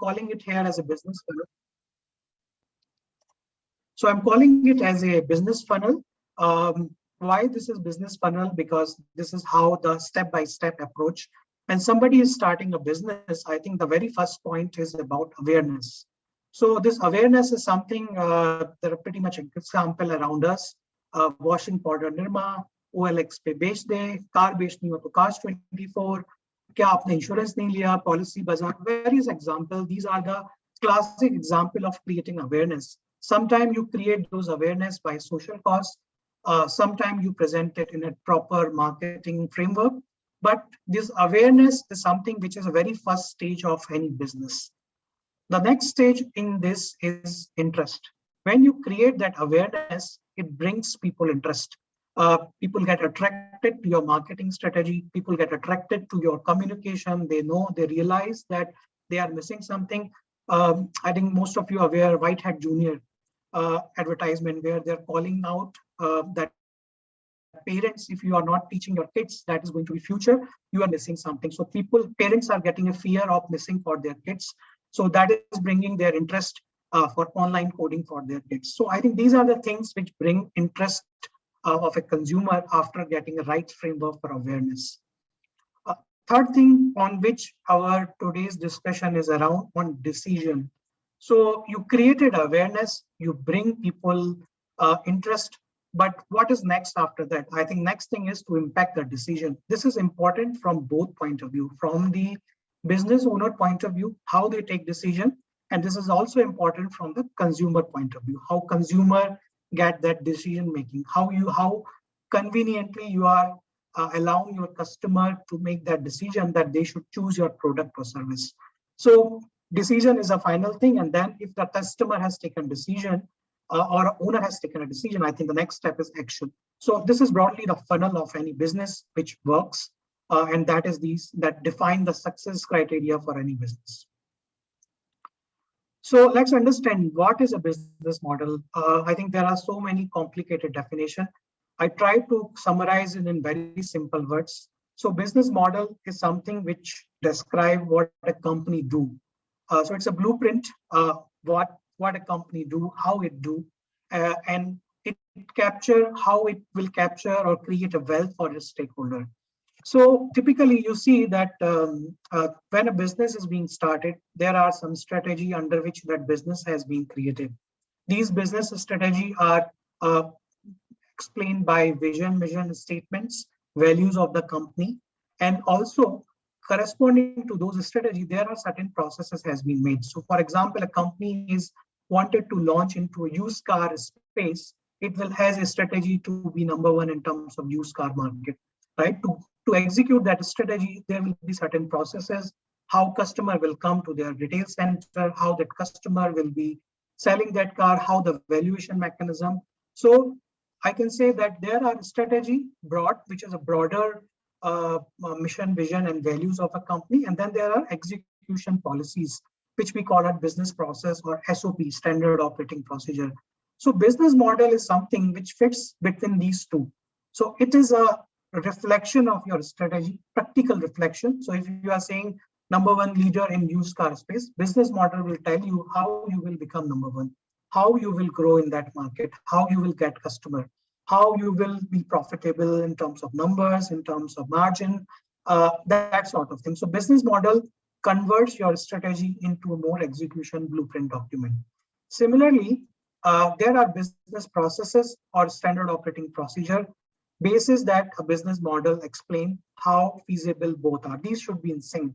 calling it here as a business funnel. So I'm calling it as a business funnel. Why this is business funnel? Because this is how the step-by-step approach. When somebody is starting a business, I think the very first point is about awareness. So this awareness is something there are pretty much an example around us. Washing powder Nirma, OLX पे बेच दे, car बेचनी हो तो Cars 24, क्या आपने insurance नहीं लिया, policy बाजार, various examples. These are the classic example of creating awareness. Sometimes you create those awareness by social cause. Sometimes you present it in a proper marketing framework. But this awareness is something which is a very first stage of any business. The next stage in this is interest. When you create that awareness, it brings people interest. People get attracted to your marketing strategy. People get attracted to your communication. They know, they realize that they are missing something. I think most of you are aware White Hat Junior advertisement where they're calling out that parents, if you are not teaching your kids that is going to be future, you are missing something. So parents are getting a fear of missing for their kids. So that is bringing their interest for online coding for their kids. So I think these are the things which bring interest of a consumer after getting a right framework for awareness. Third thing on which our today's discussion is around on decision. So you created awareness, you bring people interest, but what is next after that? I think next thing is to impact the decision. This is important from both point of view, from the business owner point of view, how they take decision. And this is also important from the consumer point of view, how consumer get that decision making, how conveniently you are allowing your customer to make that decision that they should choose your product or service. So decision is a final thing. And then if the customer has taken decision or owner has taken a decision, I think the next step is action. So this is broadly the funnel of any business which works. And that is that define the success criteria for any business. So let's understand what is a business model. I think there are so many complicated definitions. I try to summarize it in very simple words. So business model is something which describe what a company do. So it's a blueprint, what a company do, how it do, and it capture how it will capture or create a wealth for its stakeholder. So typically you see that when a business is being started, there are some strategy under which that business has been created. These business strategy are explained by vision, mission statements, values of the company, and also corresponding to those strategy, there are certain processes has been made. So for example, a company is wanted to launch into a used car space, it will has a strategy to be number one in terms of used car market, right? To execute that strategy, there will be certain processes, how customer will come to their retail center, how that customer will be selling that car, how the valuation mechanism. So I can say that there are strategy broad, which is a broader mission, vision, and values of a company. And then there are execution policies, which we call a business process or SOP, standard operating procedure. So business model is something which fits between these two. So it is a reflection of your strategy, practical reflection. So if you are saying number one leader in used car space, business model will tell you how you will become number one, how you will grow in that market, how you will get customer, how you will be profitable in terms of numbers, in terms of margin, that sort of thing. So business model converts your strategy into a more execution blueprint document. Similarly, there are business processes or standard operating procedure basis that a business model explain how feasible both are. These should be in sync.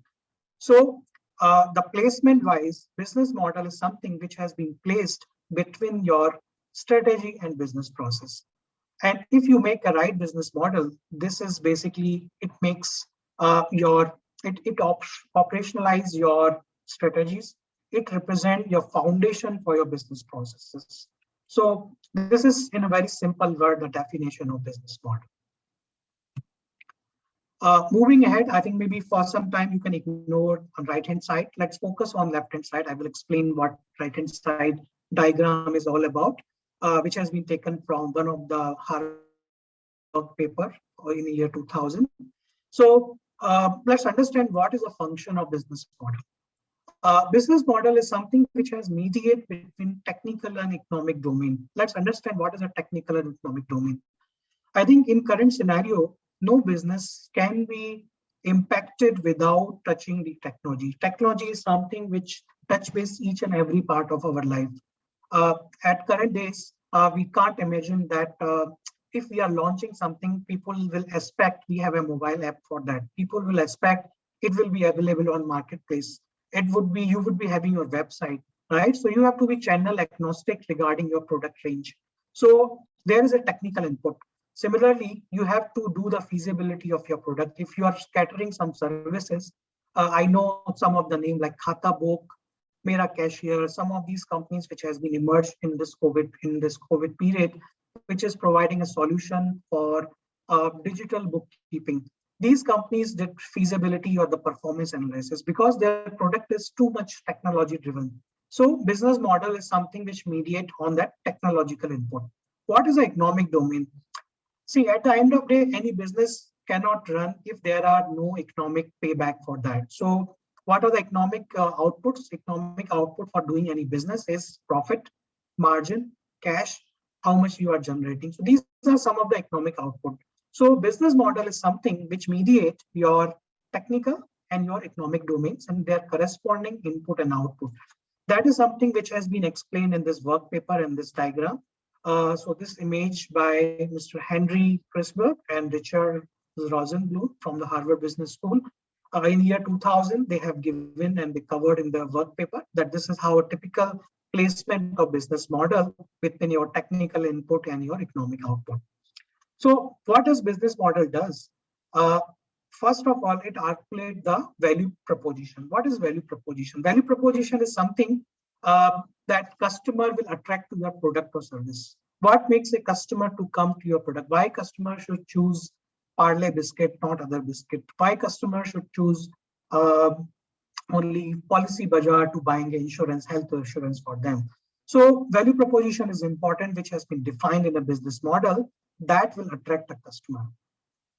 So the placement wise, business model is something which has been placed between your strategy and business process. And if you make a right business model, this is basically, it makes operationalize your strategies. It represents your foundation for your business processes. So this is in a very simple word, the definition of business model. Moving ahead, I think maybe for some time you can ignore on right-hand side. Let's focus on left-hand side. I will explain what right-hand side diagram is all about, which has been taken from one of the Harvard paper in the year 2000. So let's understand what is the function of business model. Business model is something which has mediate between technical and economic domain. Let's understand what is a technical and economic domain. I think in current scenario, no business can be impacted without touching the technology. Technology is something which touch base each and every part of our life. Uh, at current days, we can't imagine that if we are launching something, people will expect we have a mobile app for that. People will expect it will be available on marketplace. It would be you would be having your website, right? So you have to be channel agnostic regarding your product range. So there is a technical input. Similarly, you have to do the feasibility of your product. If you are scattering some services, I know some of the name like Khata Book, Mera Cashier, some of these companies which has been emerged in this COVID period, which is providing a solution for digital bookkeeping. These companies did feasibility or the performance analysis because their product is too much technology driven. So business model is something which mediate on that technological input. What is the economic domain? See, at the end of the day, any business cannot run if there are no economic payback for that. So what are the economic outputs? Economic output for doing any business is profit, margin, cash, how much you are generating. So these are some of the economic output. So business model is something which mediate your technical and your economic domains and their corresponding input and output. That is something which has been explained in this work paper and this diagram. So this image by Mr. Henry Crisberg and Richard Rosenbluth from the Harvard Business School. In year 2000, they have given and they covered in the work paper that this is how a typical placement of business model within your technical input and your economic output. So what does business model does? Uh, First of all, it articulates the value proposition. What is value proposition? Value proposition is something that customer will attract to your product or service. What makes a customer to come to your product? Why customer should choose Parle biscuit, not other biscuit? Why customer should choose uh, only Policy Bazaar to buying insurance, health insurance for them? So value proposition is important, which has been defined in a business model that will attract a customer.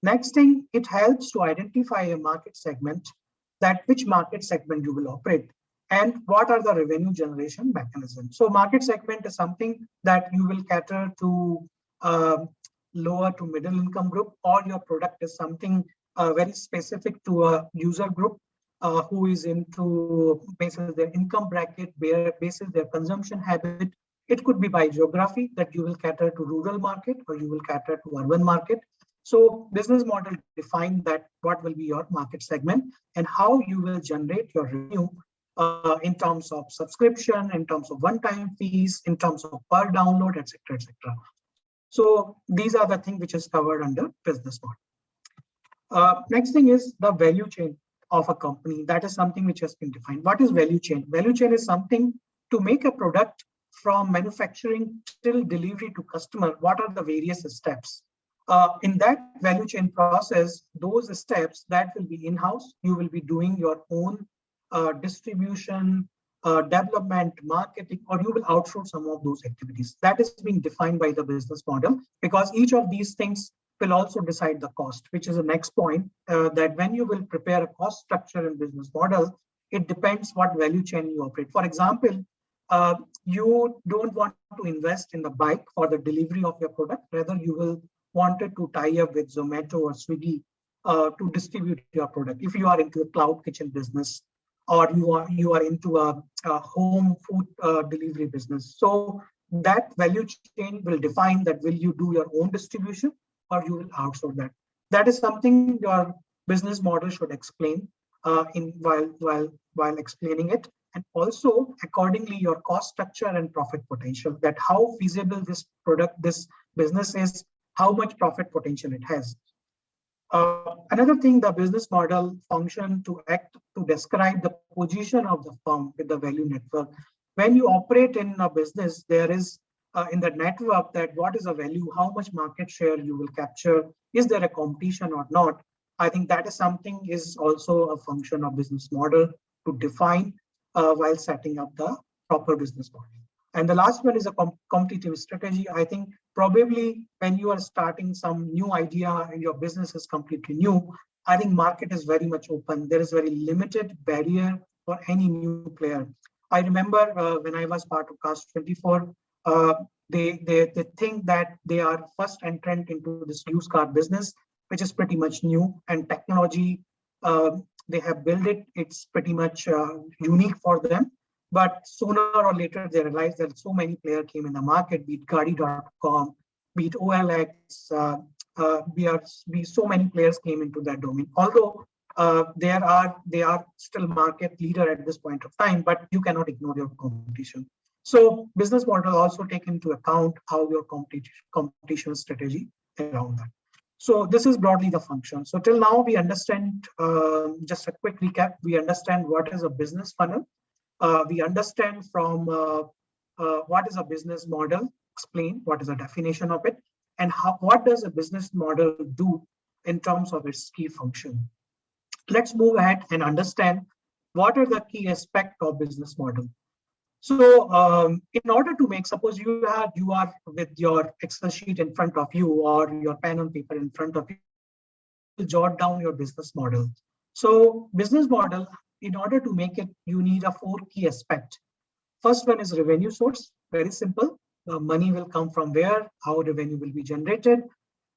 Next thing, it helps to identify a market segment, that which market segment you will operate and what are the revenue generation mechanisms. So market segment is something that you will cater to lower to middle income group, or your product is something very specific to a user group who is into basis their income bracket, basis their consumption habit. It could be by geography that you will cater to rural market or you will cater to urban market. So business model define that what will be your market segment and how you will generate your revenue in terms of subscription, in terms of one-time fees, in terms of per download, etc., etc. So these are the things which is covered under business model. Next thing is the value chain of a company. That is something which has been defined. What is value chain? Value chain is something to make a product from manufacturing till delivery to customer. What are the various steps? In that value chain process, those steps that will be in-house, you will be doing your own distribution, development, marketing, or you will outsource some of those activities. That is being defined by the business model because each of these things will also decide the cost, which is the next point that when you will prepare a cost structure in business model, it depends what value chain you operate. For example, you don't want to invest in the bike for the delivery of your product. Rather, you will wanted to tie up with Zomato or Swiggy to distribute your product. If you are into a cloud kitchen business, or you are into a home food delivery business, so that value chain will define that will you do your own distribution or you will outsource that. That is something your business model should explain in while explaining it, and also accordingly your cost structure and profit potential. That how feasible this business is, how much profit potential it has. Another thing, the business model function to act to describe the position of the firm with the value network. When you operate in a business, there is in the network that what is the value, how much market share you will capture, is there a competition or not? I think that is something is also a function of business model to define while setting up the proper business model. And the last one is a competitive strategy. I think probably when you are starting some new idea and your business is completely new, I think market is very much open. There is very limited barrier for any new player. I remember when I was part of Cast 24, they think that they are first entrant into this used car business, which is pretty much new, and technology they have built it. It's pretty much unique for them. But sooner or later, they realized that so many players came in the market, be it Gadi.com, be it OLX, so many players came into that domain. Although they are still market leader at this point of time, but you cannot ignore your competition. So business model also take into account how your competition strategy around that. So this is broadly the function. So till now we understand, just a quick recap, we understand what is a business funnel. We understand from what is a business model, explain what is the definition of it, and what does a business model do in terms of its key function. Let's move ahead and understand what are the key aspects of business model. So in order to make, suppose you are with your Excel sheet in front of you or your pen and paper in front of you, jot down your business model. So business model, in order to make it, you need a 4 key aspect. First one is revenue source, very simple. The money will come from where, how revenue will be generated,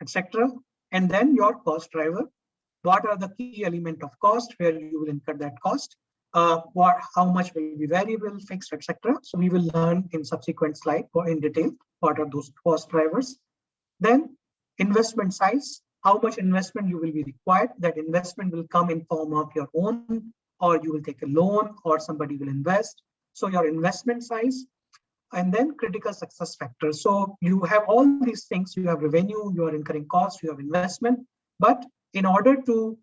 etc. And then your cost driver. What are the key element of cost, where you will incur that cost, how much will be variable, fixed, etc. So we will learn in subsequent slide or in detail what are those cost drivers. Then investment size, how much investment you will be required. That investment will come in form of your own, or you will take a loan, or somebody will invest. So your investment size, and then critical success factors. So you have all these things, you have revenue, you are incurring costs, you have investment, but in order to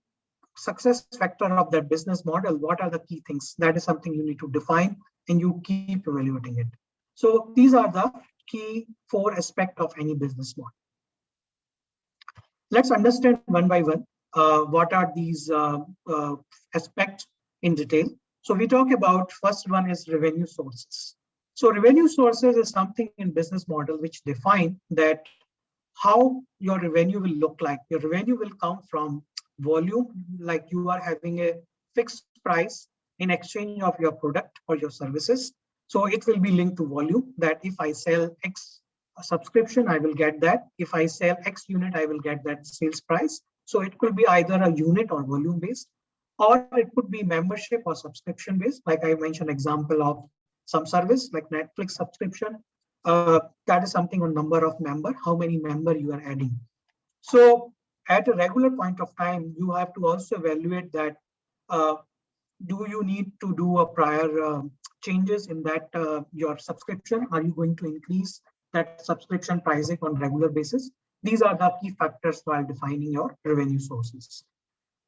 success factor of that business model, what are the key things? That is something you need to define, and you keep evaluating it. So these are the key 4 aspects of any business model. Let's understand one by one what are these aspects in detail. So we talk about, first one is revenue sources. So revenue sources is something in business model which define that how your revenue will look like. Your revenue will come from volume, like you are having a fixed price in exchange of your product or your services. So it will be linked to volume, that if I sell X subscription, I will get that. If I sell X unit, I will get that sales price. So it could be either a unit or volume based, or it could be membership or subscription based. Like I mentioned example of some service like Netflix subscription. That is something on number of member, how many member you are adding. So at a regular point of time, you have to also evaluate that do you need to do a prior changes in that your subscription? Are you going to increase that subscription pricing on regular basis? These are the key factors while defining your revenue sources.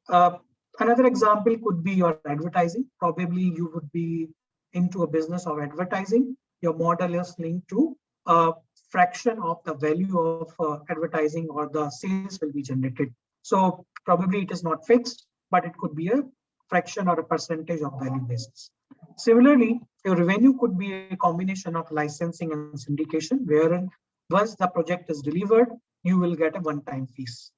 Another example could be your advertising. Probably you would be into a business of advertising. Your model is linked to a fraction of the value of advertising, or the sales will be generated. So probably it is not fixed, but it could be a fraction or a percentage of value basis. Similarly, your revenue could be a combination of licensing and syndication, wherein once the project is delivered, you will get a one-time fees.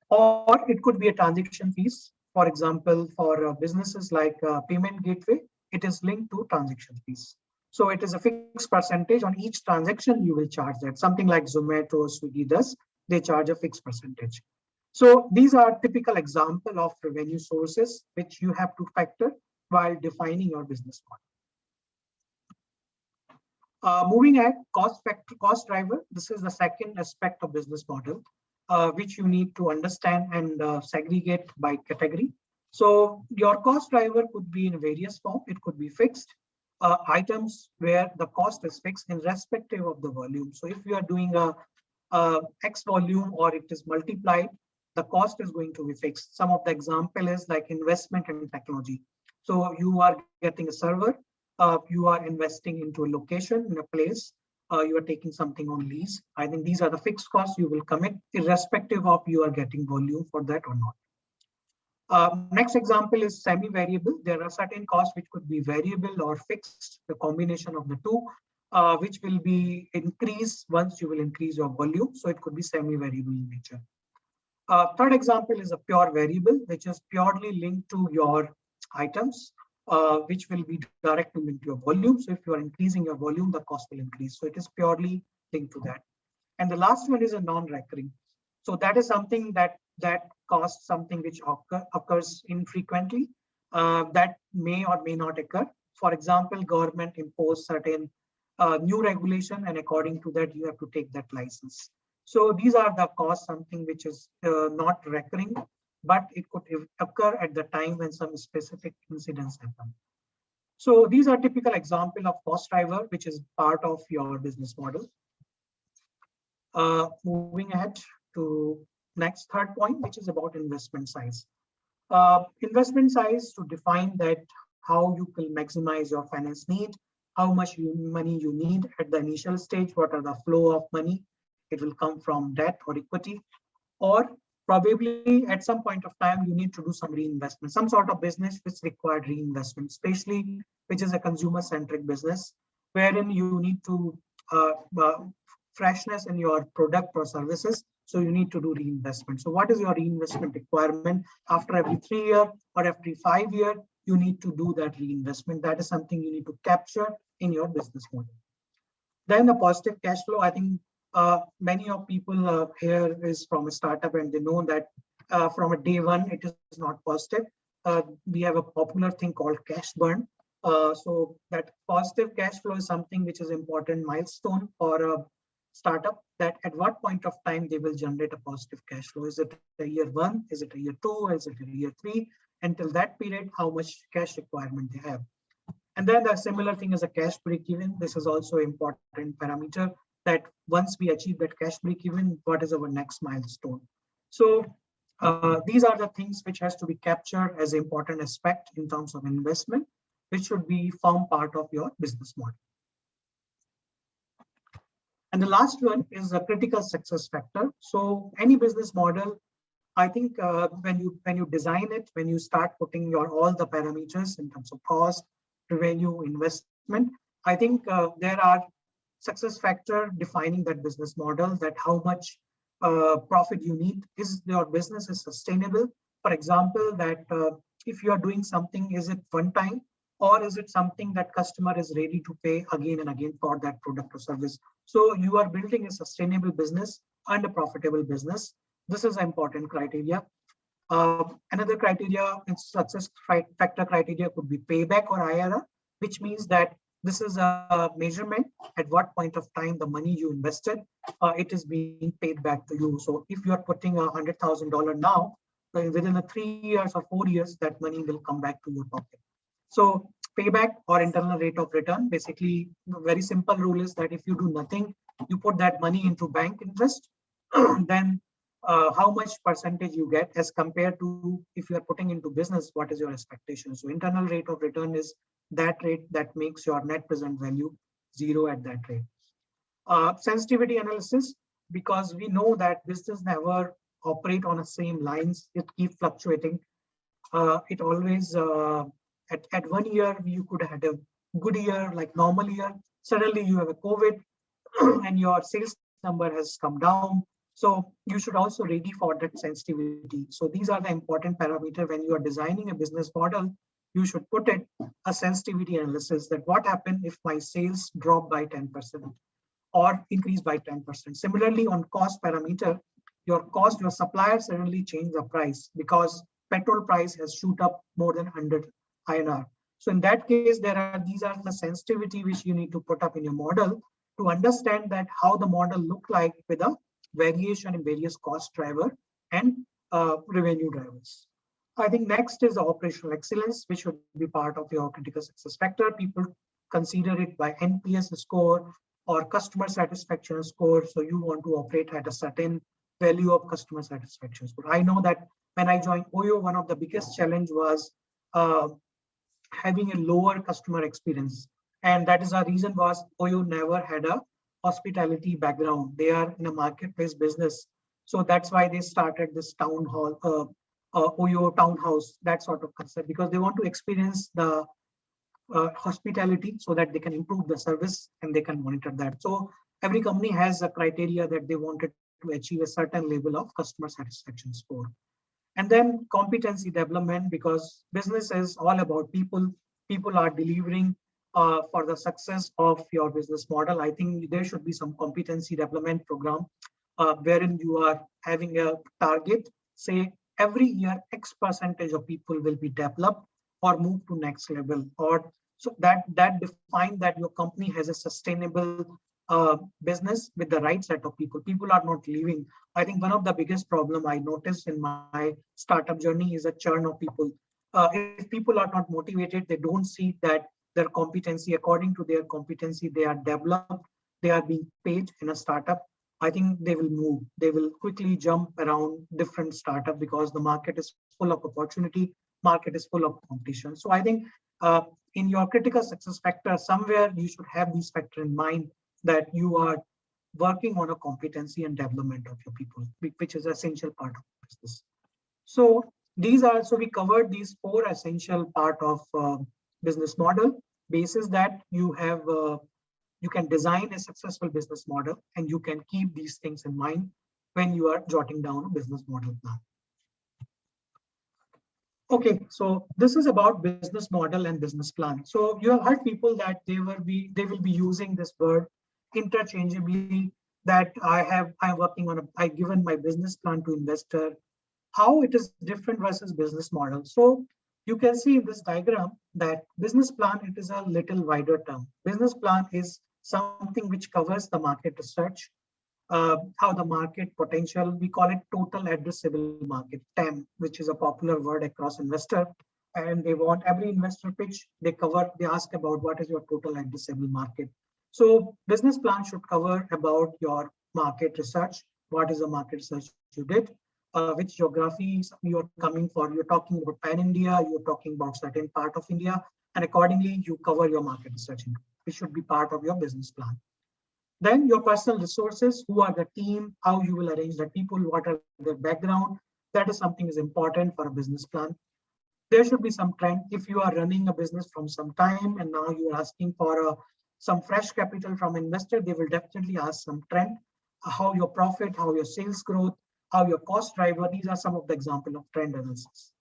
Or it could be a transaction fees. For example, for businesses like payment gateway, it is linked to transaction fees. So it is a fixed percentage on each transaction you will charge that. Something like Zomato, Swiggy does, they charge a fixed percentage. So these are typical example of revenue sources which you have to factor while defining your business model. Moving at cost factor, cost driver. This is the second aspect of business model, which you need to understand and segregate by category. So your cost driver could be in various form. It could be fixed items where the cost is fixed in respective of the volume. So if you are doing a X volume or it is multiplied, the cost is going to be fixed. Some of the example is like investment in technology. So you are getting a server, you are investing into a location, in a place, you are taking something on lease. I think these are the fixed costs you will commit irrespective of you are getting volume for that or not. Next example is semi-variable. There are certain costs which could be variable or fixed, the combination of the two, which will be increased once you will increase your volume. So it could be semi-variable in nature. Third example is a pure variable, which is purely linked to your items. which will be direct linked to your volume. So if you are increasing your volume, the cost will increase. So it is purely linked to that. And the last one is a non-recurring. So that is something that costs something which occurs infrequently, that may or may not occur. For example, government impose certain new regulation, and according to that, you have to take that license. So these are the costs, something which is not recurring, but it could occur at the time when some specific incidents happen. So these are typical example of cost driver, which is part of your business model. Moving ahead to next third point, which is about investment size. Investment size to define that how you can maximize your finance need, how much money you need at the initial stage, what are the flow of money. It will come from debt or equity, or probably at some point of time you need to do some reinvestment, some sort of business which required reinvestment, especially which is a consumer centric business wherein you need to uh, uh, freshness in your product or services, so you need to do reinvestment. So what is your reinvestment requirement? After every 3 year or every 5 year, you need to do that reinvestment. That is something you need to capture in your business model. Then the positive cash flow. I think many of people here is from a startup, and they know that from a day one, it is not positive. We have a popular thing called cash burn. So that positive cash flow is something which is important milestone for a startup, that at what point of time they will generate a positive cash flow. Is it a year one? Is it a year two? Is it a year three? Until that period, how much cash requirement they have. And then the similar thing is a cash break even. This is also important parameter, that once we achieve that cash break even, what is our next milestone? So these are the things which has to be captured as an important aspect in terms of investment, which should be form part of your business model. And the last one is a critical success factor. So any business model, I think when you design it, when you start putting your all the parameters in terms of cost, revenue, investment, I think there are success factor defining that business model, that how much profit you need. Is your business is sustainable? For example, that if you are doing something, is it one time, or is it something that customer is ready to pay again and again for that product or service? So you are building a sustainable business and a profitable business. This is an important criteria. Another criteria in success factor criteria could be payback or IRR, which means that this is a measurement at what point of time the money you invested, it is being paid back to you. So if you are putting $100,000 now, within the 3 years or 4 years, that money will come back to your pocket. So payback or internal rate of return, basically, very simple rule is that if you do nothing, you put that money into bank interest, then how much percentage you get as compared to if you are putting into business, what is your expectation? So internal rate of return is that rate that makes your net present value zero at that rate. Sensitivity analysis, because we know that business never operate on the same lines, it keep fluctuating. It always at 1 year you could have had a good year, like normal year. Suddenly you have a COVID and your sales number has come down. So you should also ready for that sensitivity. So these are the important parameter when you are designing a business model. You should put it a sensitivity analysis, that what happened if my sales drop by 10% or increase by 10%. Similarly, on cost parameter, your cost, your supplier suddenly change the price because petrol price has shoot up more than 100 INR. So in that case, these are the sensitivity which you need to put up in your model to understand that how the model look like with a variation in various cost driver and revenue drivers. I think next is the operational excellence, which should be part of your critical success factor. People consider it by NPS score or customer satisfaction score. So you want to operate at a certain value of customer satisfaction score. I know that when I joined OYO, one of the biggest challenge was having a lower customer experience. And that is our reason was OYO never had a hospitality background. They are in a marketplace business. So that's why they started this town hall, OYO townhouse, that sort of concept, because they want to experience the hospitality so that they can improve the service and they can monitor that. So every company has a criteria that they wanted to achieve a certain level of customer satisfaction score. And then competency development, because business is all about people. people are delivering for the success of your business model. I think there should be some competency development program wherein you are having a target, say every year X percentage of people will be developed or move to next level, or so that define that your company has a sustainable business with the right set of people. People are not leaving. I think one of the biggest problem I noticed in my startup journey is a churn of people. If people are not motivated, they don't see that their competency, according to their competency, they are developed, they are being paid in a startup. I think they will move. They will quickly jump around different startup because the market is full of opportunity, market is full of competition. So I think uh, in your critical success factor, somewhere you should have these factor in mind that you are working on a competency and development of your people, which is essential part of business. So so we covered these four essential part of business model. Basis that you can design a successful business model and you can keep these things in mind when you are jotting down a business model plan. Okay, so this is about business model and business plan. So you have heard people that they will be using this word interchangeably. That I'm working on I given my business plan to investor. How it is different versus business model. So you can see in this diagram that business plan, it is a little wider term. Business plan is something which covers the market research, how the market potential, we call it total addressable market, TAM, which is a popular word across investor. And they want every investor pitch, they ask about what is your total addressable market. So business plan should cover about your market research. What is the market research you did? Which geographies you're coming for. You're talking about pan India, you're talking about certain part of India, and accordingly you cover your market research. It should be part of your business plan. Then your personal resources, who are the team, how you will arrange the people, what are their background. That is something is important for a business plan. There should be some trend. If you are running a business from some time and now you are asking for some fresh capital from investor, they will definitely ask some trend, how your profit, how your sales growth, how your cost driver. These are some of the example of trend analysis.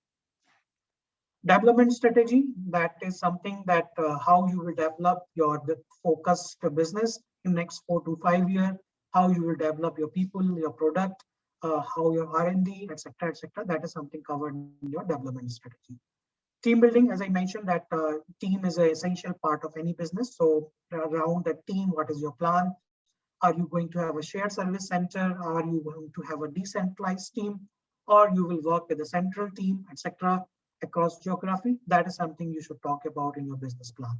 Development strategy, that is something that how you will develop your focused business in next 4 to 5 years, how you will develop your people, your product, how your R&D, etc., etc. That is something covered in your development strategy. Team building, as I mentioned, that team is an essential part of any business. So around that team, what is your plan? Are you going to have a shared service center? Are you going to have a decentralized team? Or you will work with a central team, etc., across geography? That is something you should talk about in your business plan.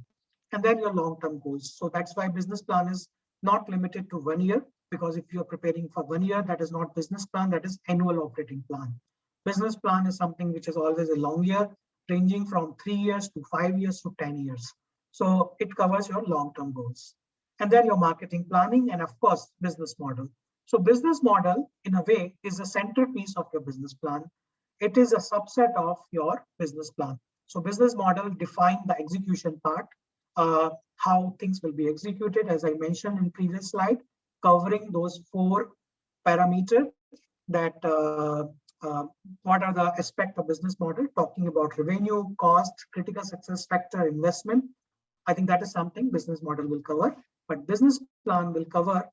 And then your long-term goals. So that's why business plan is not limited to 1 year, because if you're preparing for 1 year, that is not business plan, that is annual operating plan. Business plan is something which is always a long year, ranging from 3 years to 5 years to 10 years. So it covers your long-term goals. And then your marketing planning, and of course, business model. So business model, in a way, is a centerpiece of your business plan. It is a subset of your business plan. So business model define the execution part, how things will be executed, as I mentioned in previous slide, covering those 4 parameters that what are the aspect of business model, talking about revenue, cost, critical success factor, investment. I think that is something business model will cover, but business plan will cover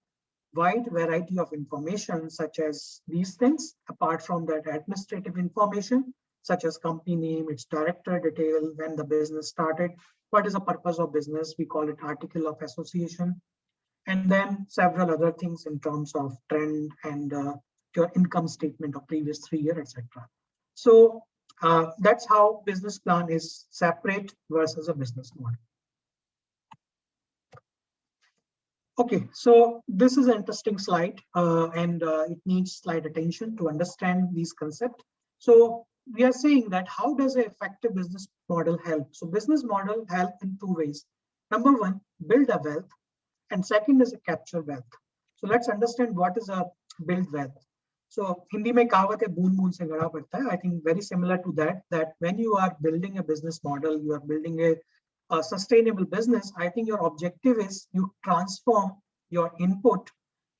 wide variety of information such as these things, apart from that administrative information, such as company name, its director detail, when the business started, what is the purpose of business, we call it article of association, and then several other things in terms of trend and your income statement of previous 3 years, etc. So that's how business plan is separate versus a business model. Okay, so this is an interesting slide and it needs slide attention to understand these concepts. So we are saying that how does an effective business model help? So business model help in 2 ways. Number 1, build a wealth, and second is a capture wealth. So let's understand what is a build wealth. So Hindi mein कहावत है बूंद बूंद से घड़ा पड़ता है. I think very similar to that when you are building a business model, you are building a sustainable business, I think your objective is you transform your input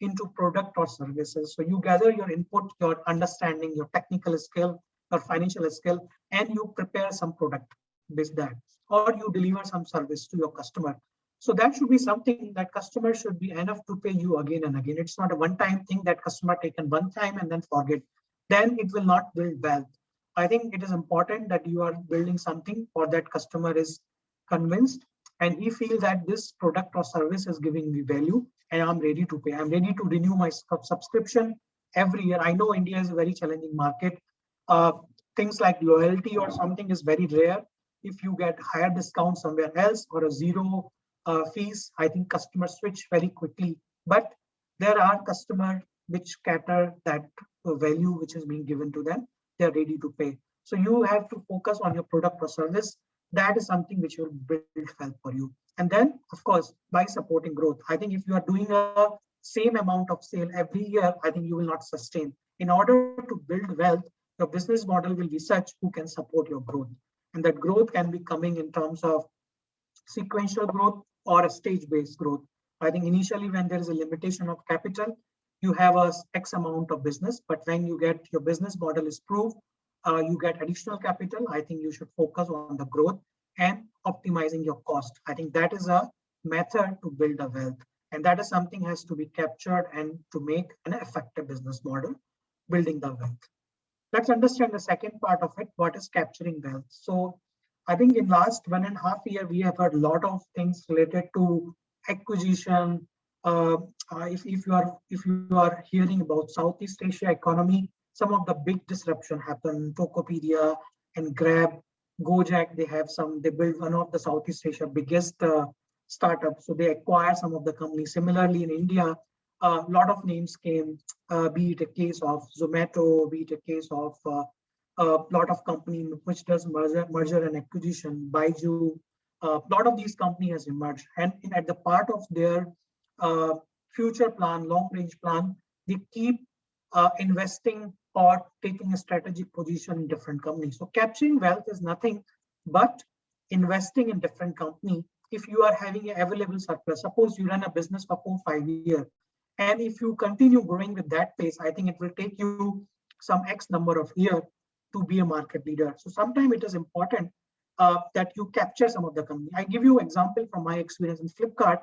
into product or services. So you gather your input, your understanding, your technical skill, your financial skill, and you prepare some product. that, or you deliver some service to your customer. So that should be something that customer should be enough to pay you again and again. It's not a one-time thing that customer taken one time and then forget. Then it will not build wealth. I think it is important that you are building something for that customer is convinced and he feels that this product or service is giving me value and I'm ready to pay. I'm ready to renew my subscription every year. I know India is a very challenging market. Uh, Things like loyalty or something is very rare. If you get higher discount somewhere else or a zero fees, I think customers switch very quickly. But there are customers which cater that value which is being given to them. They are ready to pay. So you have to focus on your product or service. That is something which will build wealth for you. And then, of course, by supporting growth. I think if you are doing a same amount of sale every year, I think you will not sustain. In order to build wealth, your business model will be such who can support your growth. And that growth can be coming in terms of sequential growth or a stage-based growth. I think initially when there is a limitation of capital, you have a X amount of business, but when you get your business model is proved, you get additional capital. I think you should focus on the growth and optimizing your cost. I think that is a method to build a wealth. And that is something has to be captured and to make an effective business model, building the wealth. Let's understand the second part of it. What is capturing wealth? So I think in last 1.5 year, we have heard a lot of things related to acquisition. If you are hearing about Southeast Asia economy, some of the big disruption happened. Tokopedia and Grab, Gojek, they built one of the Southeast Asia biggest startups. So they acquire some of the companies. Similarly, in India, a lot of names came, be it a case of Zomato, be it a case of a lot of company which does merger and acquisition, Baiju. A lot of these company has emerged, and at the part of their uh, future plan, long range plan, they keep investing or taking a strategic position in different companies. So capturing wealth is nothing but investing in different company. If you are having an available surplus, suppose you run a business for 4 5 years, and if you continue growing with that pace, I think it will take you some X number of years to be a market leader. So sometimes it is important that you capture some of the company. I give you example from my experience in Flipkart.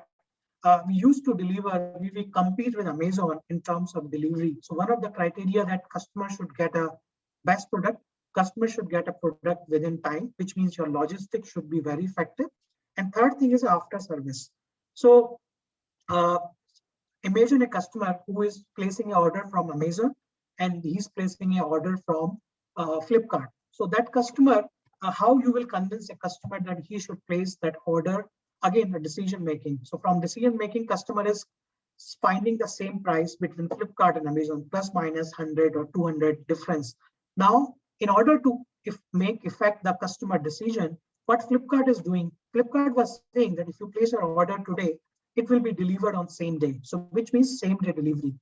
We used to deliver, we compete with Amazon in terms of delivery. So one of the criteria that customer should get a best product, customer should get a product within time, which means your logistics should be very effective. And third thing is after service. So uh, imagine a customer who is placing an order from Amazon and he's placing an order from Flipkart. So that customer, how you will convince a customer that he should place that order? Again, the decision making. So from decision making, customer is finding the same price between Flipkart and Amazon, plus minus 100 or 200 difference. Now, in order to make effect the customer decision, what Flipkart is doing, Flipkart was saying that if you place your order today, it will be delivered on same day. So which means same day delivery.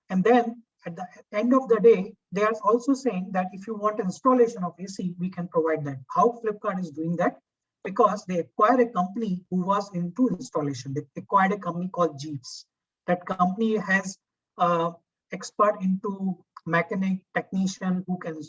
And then at the end of the day, they are also saying that if you want installation of AC, we can provide that. How Flipkart is doing that? Because they acquired a company who was into installation. They acquired a company called Jeeps. That company has expert into mechanic, technician who can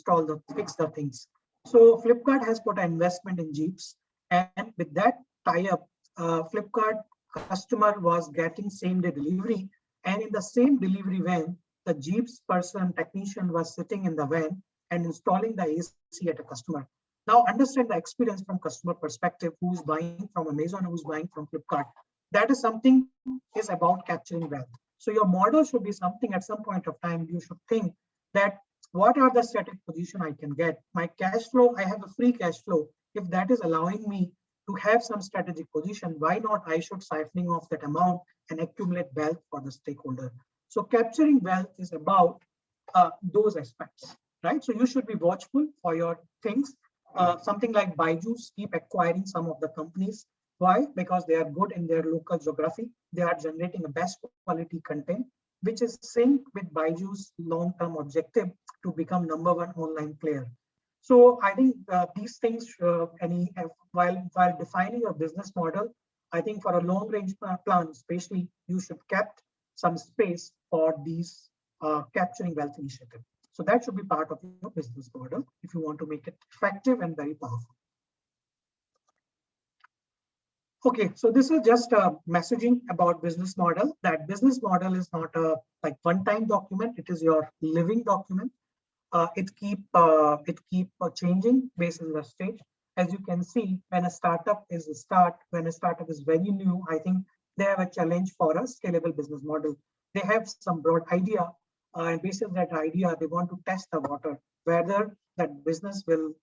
fix the things. So Flipkart has put an investment in Jeeps, and with that tie-up, Flipkart customer was getting same-day delivery, and in the same delivery van, the Jeeps person, technician was sitting in the van and installing the AC at a customer. Now understand the experience from customer perspective, who's buying from Amazon, who's buying from Flipkart. That is something is about capturing wealth. So your model should be something at some point of time, you should think that what are the static position I can get? My cash flow, I have a free cash flow. If that is allowing me to have some strategic position, why not I should siphoning off that amount and accumulate wealth for the stakeholder. So capturing wealth is about those aspects, right? So you should be watchful for your things. Something like Baiju's keep acquiring some of the companies. Why? Because they are good in their local geography. They are generating a best quality content, which is synced with Baiju's long-term objective to become #1 online player. So I think these things, while defining your business model, I think for a long-range plan, especially, you should kept some space for these capturing wealth initiative. So that should be part of your business model if you want to make it effective and very powerful. Okay, so this is just messaging about business model. That business model is not a like one-time document. It is your living document. It keep changing based on the stage. As you can see, when a startup is a start, when a startup is very new, I think they have a challenge for a scalable business model. They have some broad idea, and based on that idea, they want to test the water whether that business will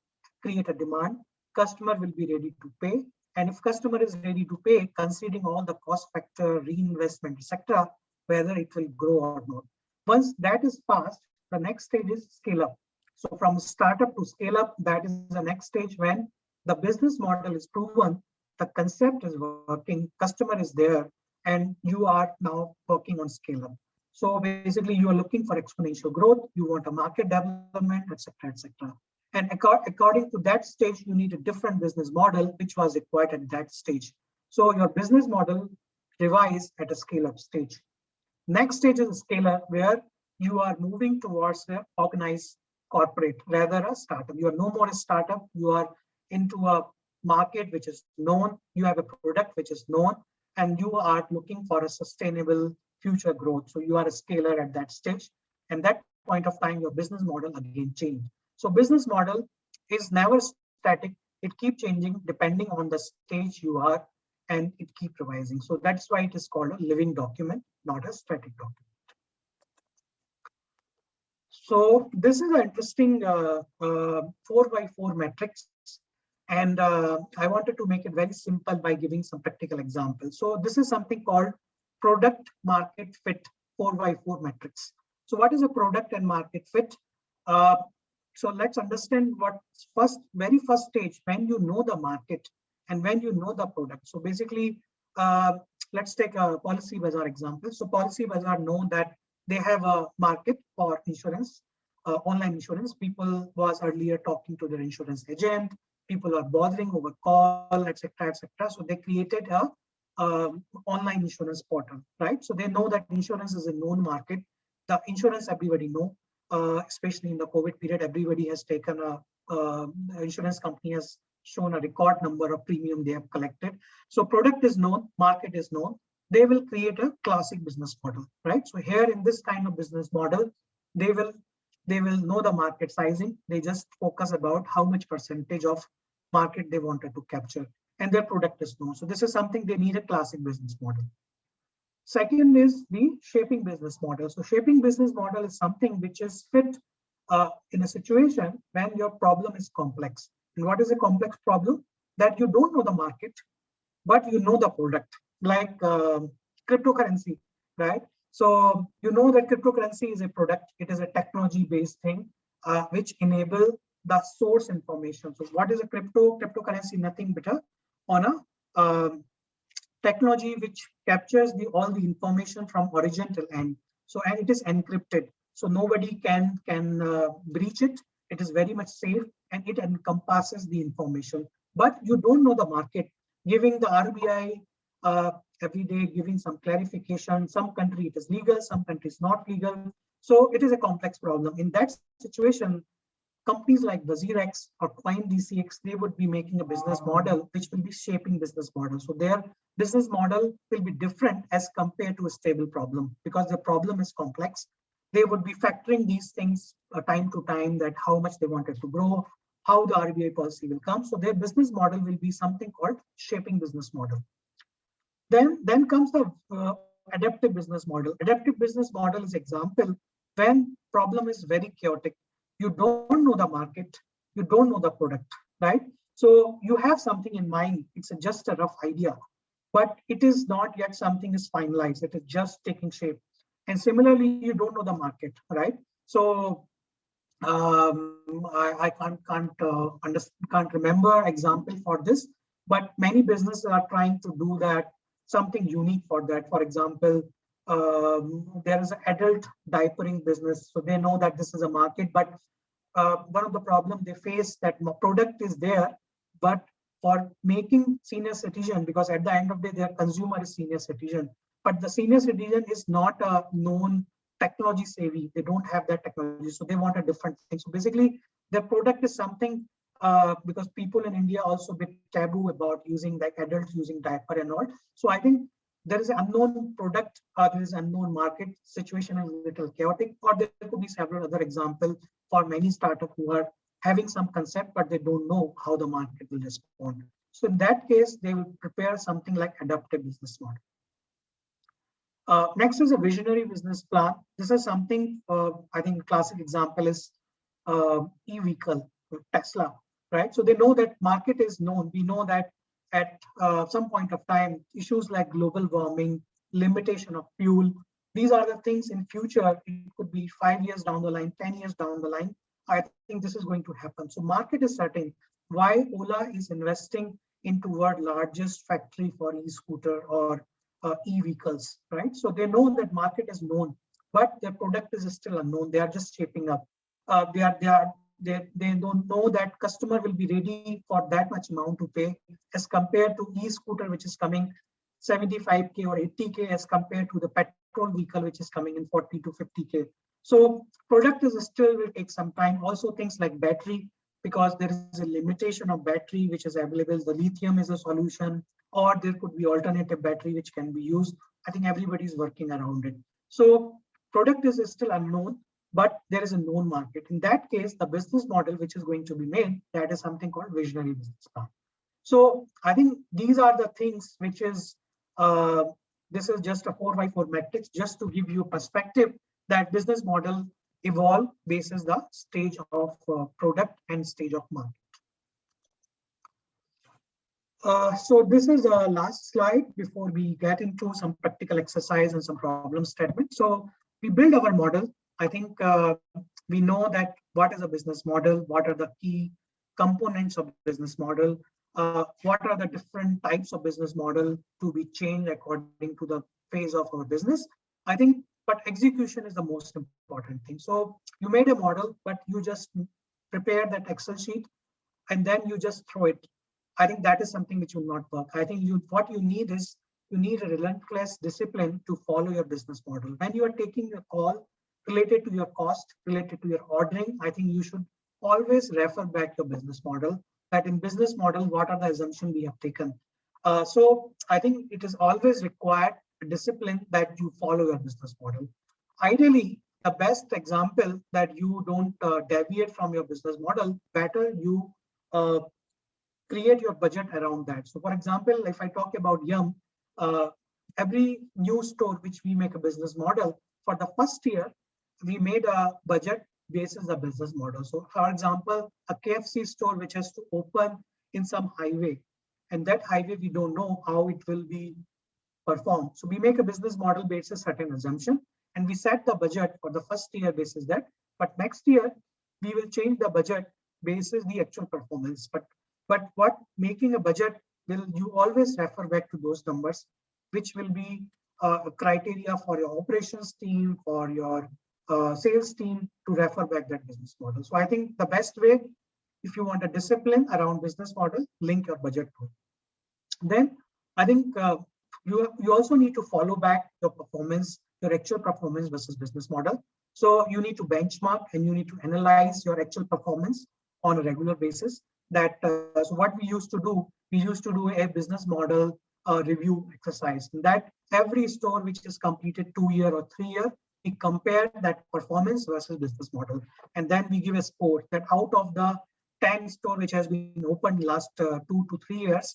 create a demand, customer will be ready to pay, and if customer is ready to pay, considering all the cost factor, reinvestment, etc., whether it will grow or not. Once that is passed, the next stage is scale up. So from startup to scale up, that is the next stage when the business model is proven, the concept is working, customer is there, and you are now working on scale up. So basically, you are looking for exponential growth, you want a market development, etc., etc. And according to that stage, you need a different business model, which was required at that stage. So your business model revise at a scale up stage. Next stage is a scale-up where you are moving towards the organized corporate, rather a startup. You are no more a startup. You are into a market which is known. You have a product which is known, and you are looking for a sustainable future growth. So you are a scaler at that stage. And that point of time, your business model again changed. So business model is never static. It keeps changing depending on the stage you are, and it keeps revising. So that's why it is called a living document, not a static document. So this is an interesting 4x4 matrix. And I wanted to make it very simple by giving some practical examples. So this is something called product market fit 4x4 matrix. So what is a product and market fit? Uh, so let's understand what very first stage, when you know the market and when you know the product. So basically, let's take a Policy Bazaar example. So Policy Bazaar know that they have a market for insurance, online insurance. People was earlier talking to their insurance agent. People are bothering over call, etc., etc. So they created a online insurance portal, right? So they know that insurance is a known market. The insurance everybody know, especially in the COVID period, everybody has taken the insurance company has shown a record number of premium they have collected. So product is known, market is known. They will create a classic business model, right? So here in this kind of business model, they will know the market sizing. They just focus about how much percentage of market they wanted to capture, and their product is known. So this is something they need a classic business model. Second is the shaping business model. So shaping business model is something which is fit in a situation when your problem is complex. And what is a complex problem? That you don't know the market, but you know the product, like cryptocurrency, right? So you know that cryptocurrency is a product. It is a technology-based thing which enable the source information. So what is a cryptocurrency? Nothing but on a technology which captures all the information from origin till end. So and it is encrypted, so nobody can breach it. It is very much safe and it encompasses the information. But you don't know the market. Giving the RBI every day giving some clarification. Some country it is legal, some countries not legal. So it is a complex problem. In that situation, companies like WazirX or CoinDCX, they would be making a business model which will be shaping business model. So their business model will be different as compared to a stable problem because the problem is complex. They would be factoring these things time to time, that how much they wanted to grow, how the RBI policy will come. So their business model will be something called shaping business model. Then comes the adaptive business model. Adaptive business model is example when problem is very chaotic. You don't know the market, you don't know the product, right? So you have something in mind. It's just a rough idea, but it is not yet something is finalized. It is just taking shape. And similarly, you don't know the market, right? So I can't remember example for this, but many businesses are trying to do that, something unique for that. For example, there is an adult diapering business, so they know that this is a market, but one of the problems they face that product is there, but for making senior citizen, because at the end of the day, their consumer is senior citizen, but the senior citizen is not a known technology savvy. They don't have that technology, so they want a different thing. So basically, their product is something because people in India also a bit taboo about using like adults using diaper and all. So I think there is an unknown product, there is unknown market situation is a little chaotic, or there could be several other examples for many startups who are having some concept, but they don't know how the market will respond. So in that case, they will prepare something like adaptive business model. Next is a visionary business plan. This is something, I think classic example is e-vehicle, Tesla, right? So they know that market is known. We know that at some point of time, issues like global warming, limitation of fuel, these are the things in future. It could be 5 years down the line, 10 years down the line. I think this is going to happen. So market is certain. Why Ola is investing into world largest factory for e-scooter or e-vehicles, right? So they know that market is known, but their product is still unknown. They are just shaping up. They don't know that customer will be ready for that much amount to pay as compared to e-scooter, which is coming 75K or 80K as compared to the petrol vehicle, which is coming in 40 to 50K. So product is still will take some time. Also things like battery, because there is a limitation of battery which is available. The lithium is a solution, or there could be alternative battery which can be used. I think everybody is working around it. So product is still unknown, but there is a known market. In that case, the business model which is going to be made, that is something called visionary business plan. So I think these are the things which is, this is just a 4x4 matrix, just to give you a perspective that business model evolve basis the stage of product and stage of market. So this is the last slide before we get into some practical exercise and some problem statement. So we build our model. I think we know that what is a business model, what are the key components of business model, what are the different types of business model to be changed according to the phase of our business. I think, but execution is the most important thing. So you made a model, but you just prepare that Excel sheet and then you just throw it. I think that is something which will not work. I think what you need is you need a relentless discipline to follow your business model. When you are taking a call related to your cost, related to your ordering, I think you should always refer back to business model. That in business model, what are the assumptions we have taken? So I think it is always required a discipline that you follow your business model. Ideally, the best example that you don't deviate from your business model, better you create your budget around that. So for example, if I talk about Yum, every new store which we make a business model, for the first year, we made a budget basis the business model. So for example, a KFC store which has to open in some highway, and that highway we don't know how it will be performed. So we make a business model basis certain assumption, and we set the budget for the first year basis that, but next year we will change the budget basis the actual performance. But what making a budget will you always refer back to those numbers, which will be a criteria for your operations team, for your sales team to refer back that business model. So I think the best way, if you want a discipline around business model, link your budget to it. Then I think you also need to follow back your performance, your actual performance versus business model. So you need to benchmark and you need to analyze your actual performance on a regular basis. That so what we used to do a business model review exercise. And that every store which is completed 2 year or 3 year, we compare that performance versus business model, and then we give a score that out of the 10 store which has been opened last 2 to 3 years,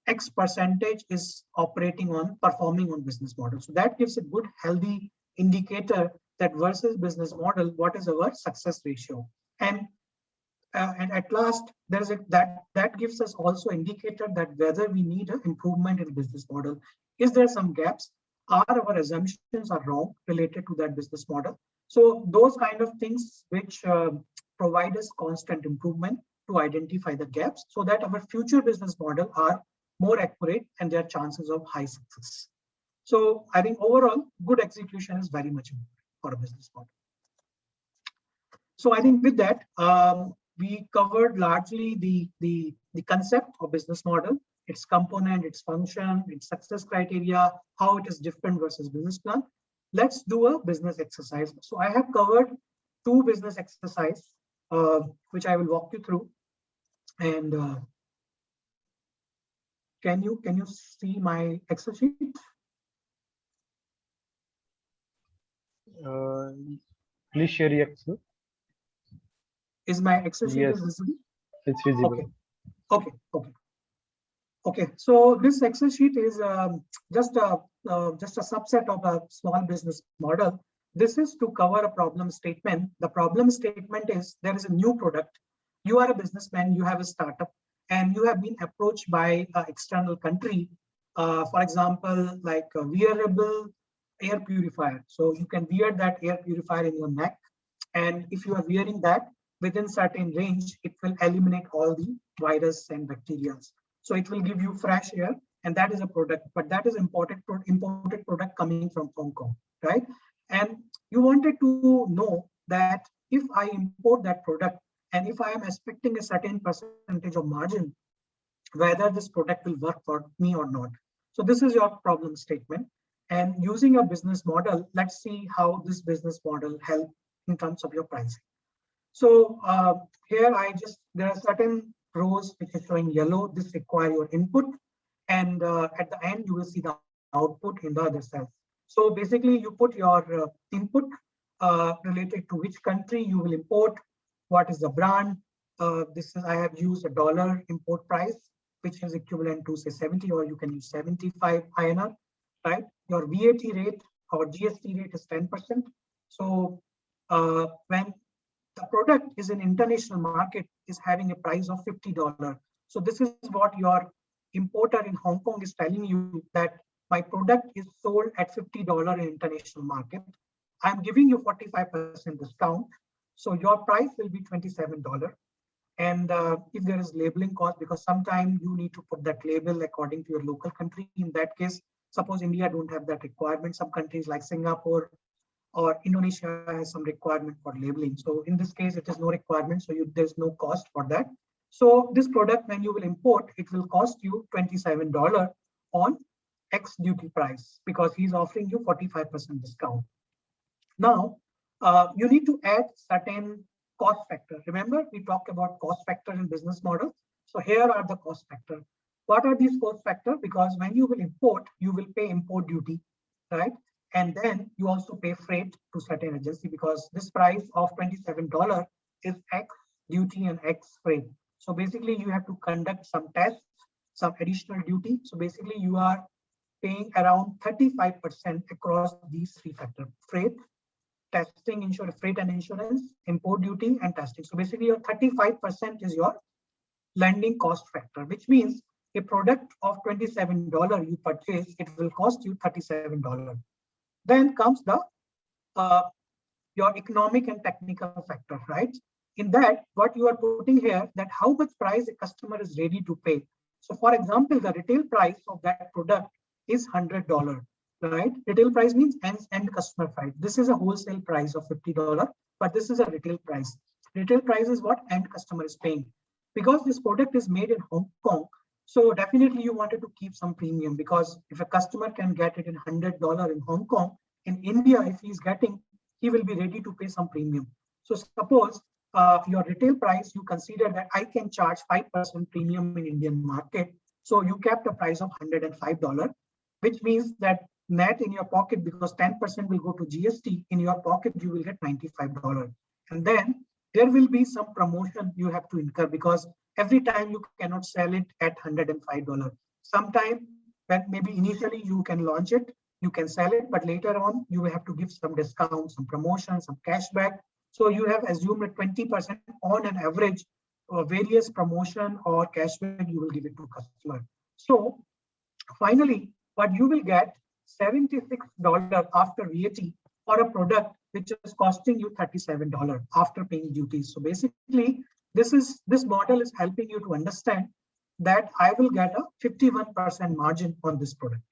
X percentage is operating on performing on business model. So that gives a good healthy indicator that versus business model, what is our success ratio. And at last, there is that gives us also indicator that whether we need an improvement in business model. Is there some gaps? Are our assumptions are wrong related to that business model? So those kind of things which provide us constant improvement to identify the gaps so that our future business model are more accurate and their chances of high success. So I think overall, good execution is very much important for a business model. So I think with that, we covered largely the concept of business model, its component, its function, its success criteria, how it is different versus business plan. Let's do a business exercise. So I have covered 2 business exercise, which I will walk you through. And can you see my Excel sheet? Uh, Please share your Excel. Is my Excel sheet is Yes, visible? it's visible. Okay, okay, okay. Okay, so this Excel sheet is just a subset of a small business model. This is to cover a problem statement. The problem statement is there is a new product. You are a businessman, you have a startup, and you have been approached by an external country. For example, like a wearable air purifier. So you can wear that air purifier in your neck, and if you are wearing that within certain range, it will eliminate all the virus and bacteria. So it will give you fresh air, and that is a product, but that is imported product coming from Hong Kong, right? And you wanted to know that if I import that product and if I am expecting a certain percentage of margin, whether this product will work for me or not. So this is your problem statement. And using a business model, let's see how this business model help in terms of your pricing. So here there are certain rows which is showing yellow. This require your input. And at the end, you will see the output in the other cells. So basically you put your input related to which country you will import, what is the brand. This is, I have used a dollar import price, which is equivalent to say 70, or you can use 75 INR, right? Your VAT rate or GST rate is 10%. So when the product is in international market is having a price of $50. So this is what your importer in Hong Kong is telling you, that my product is sold at $50 in international market. I'm giving you 45% discount. So your price will be $27. And if there is labeling cost, because sometimes you need to put that label according to your local country. In that case, suppose India don't have that requirement. Some countries like Singapore or Indonesia has some requirement for labeling. So in this case, it is no requirement. So there's no cost for that. So this product, when you will import, it will cost you $27 on X duty price, because he's offering you 45% discount. Now, you need to add certain cost factor. Remember, we talked about cost factor in business model. So here are the cost factor. What are these cost factor? Because when you will import, you will pay import duty, right? And then you also pay freight to certain agency, because this price of $27 is X duty and X freight. So basically you have to conduct some tests, some additional duty. So basically you are paying around 35% across these three factors: freight, testing, freight and insurance, import duty, and testing. So basically your 35% is your landing cost factor, which means a product of $27 you purchase, it will cost you $37. Then comes the your economic and technical factor, right? In that, what you are putting here, that how much price a customer is ready to pay. So for example, the retail price of that product is $100, right? Retail price means end customer price. This is a wholesale price of $50, but this is a retail price. Retail price is what end customer is paying. Because this product is made in Hong Kong, so definitely you wanted to keep some premium, because if a customer can get it in $100 in Hong Kong, in India, if he's getting, he will be ready to pay some premium. So suppose your retail price, you consider that I can charge 5% premium in Indian market. So you kept a price of $105, which means that net in your pocket, because 10% will go to GST, in your pocket, you will get $95. And then there will be some promotion you have to incur, because every time you cannot sell it at $105. Sometime when maybe initially you can launch it, you can sell it, but later on you will have to give some discount, some promotion, some cashback. So you have assumed a 20% on an average various promotion or cashback you will give it to customer. So finally, what you will get $76 after VAT for a product which is costing you $37 after paying duties. So basically, this model is helping you to understand that I will get a 51% margin on this product.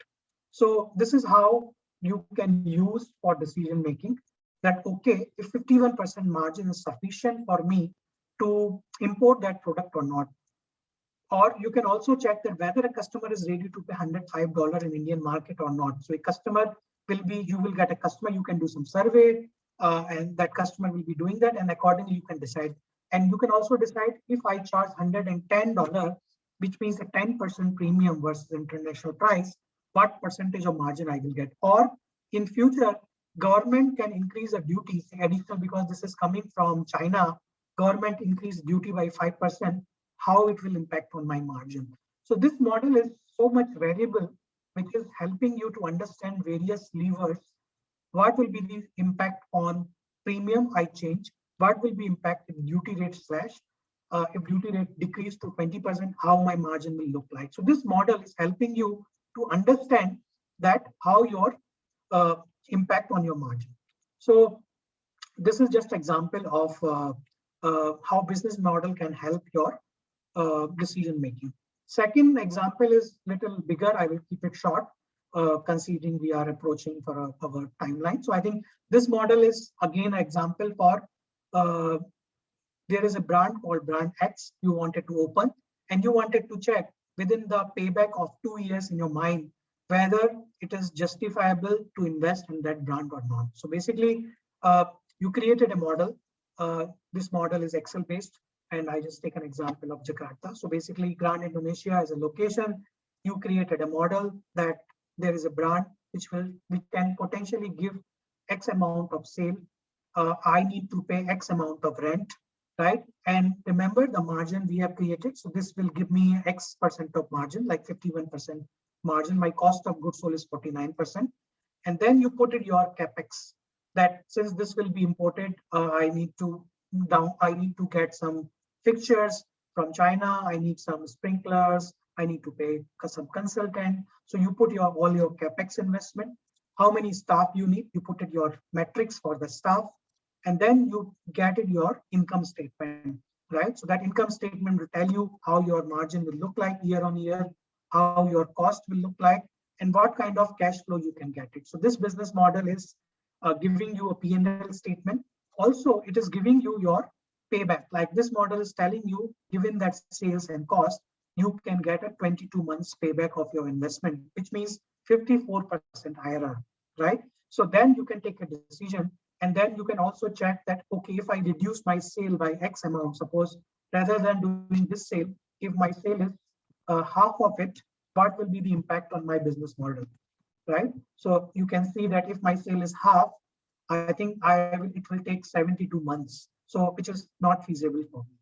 So this is how you can use for decision making, that okay, if 51% margin is sufficient for me to import that product or not. Or you can also check that whether a customer is ready to pay $105 in Indian market or not. So a customer will be, you will get a customer, you can do some survey and that customer will be doing that, and accordingly you can decide. And you can also decide if I charge $110, which means a 10% premium versus international price, what percentage of margin I will get. Or in future, government can increase the duties additional because this is coming from China. Government increase duty by 5%, how it will impact on my margin. So this model is so much variable, which is helping you to understand various levers. What will be the impact on premium I change? What will be impact in duty rate slash if duty rate decrease to 20%, how my margin will look like. So this model is helping you to understand that how your impact on your margin. So this is just example of how business model can help your decision making. Second example is little bigger. I will keep it short, considering we are approaching for our timeline. So I think this model is again an example for there is a brand called brand X you wanted to open, and you wanted to check within the payback of 2 years in your mind whether it is justifiable to invest in that brand or not. So basically, you created a model. This model is Excel based, and I just take an example of Jakarta. So basically, Grand Indonesia is a location. You created a model that there is a brand which can potentially give X amount of sale. I need to pay X amount of rent, right? And remember the margin we have created. So this will give me X% of margin, like 51% margin. My cost of goods sold is 49%. And then you put in your capex that since this will be imported, I need to get some fixtures from China. I need some sprinklers. I need to pay some consultant. So you put all your capex investment, how many staff you need, you put it your metrics for the staff, and then you get it your income statement, right? So that income statement will tell you how your margin will look like year on year, how your cost will look like, and what kind of cash flow you can get it. So this business model is giving you a P&L statement. Also, it is giving you your payback. Like this model is telling you, given that sales and cost, you can get a 22 months payback of your investment, which means 54% IRR, right? So then you can take a decision, and then you can also check that, okay, if I reduce my sale by X amount, suppose rather than doing this sale, if my sale is half of it, what will be the impact on my business model, right? So you can see that if my sale is half, I think it will take 72 months. So which is not feasible for me.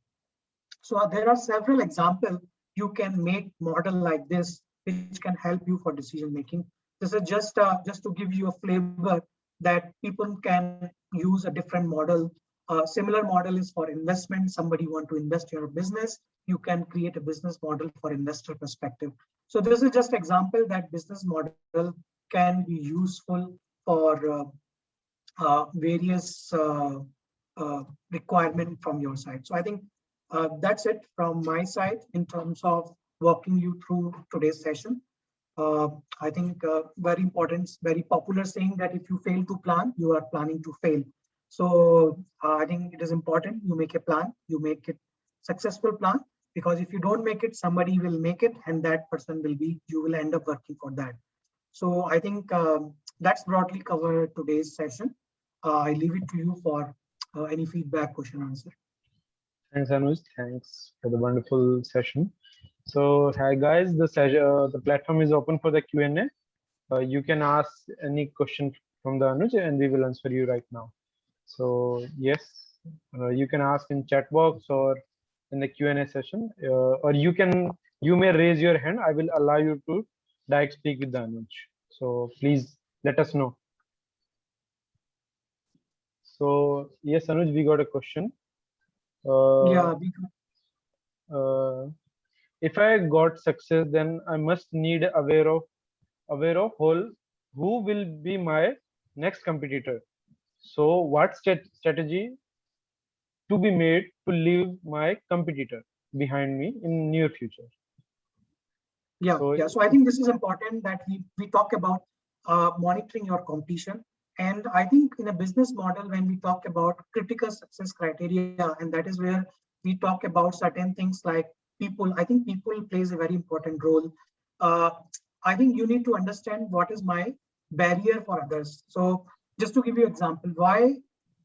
So there are several examples you can make model like this, which can help you for decision making. This is just to give you a flavor that people can use a different model. Similar model is for investment. Somebody want to invest in your business, you can create a business model for investor perspective. So this is just example that business model can be useful for various requirement from your side. So I think that's it from my side in terms of walking you through today's session. I think very important, very popular saying that if you fail to plan, you are planning to fail. So I think it is important you make a plan, you make it successful plan, because if you don't make it, somebody will make it, and that person will be, you will end up working for that. So I think that's broadly cover today's session. I leave it to you for any feedback, question, answer. Thanks, Anuj. Thanks for the wonderful session. So, hi guys, the platform is open for the Q&A. You can ask any question from the Anuj, and we will answer you right now. So, yes, you can ask in chat box or in the Q&A session, or you may raise your hand. I will allow you to direct speak with the Anuj. So please let us know. So yes, Anuj, we got a question. Yeah. If I got success, then I must need aware of who will be my next competitor. So what strategy to be made to leave my competitor behind me in near future? Yeah, so I think this is important that we talk about monitoring your competition. And I think in a business model, when we talk about critical success criteria, and that is where we talk about certain things like people. I think people plays a very important role. I think you need to understand what is my barrier for others. So just to give you an example, why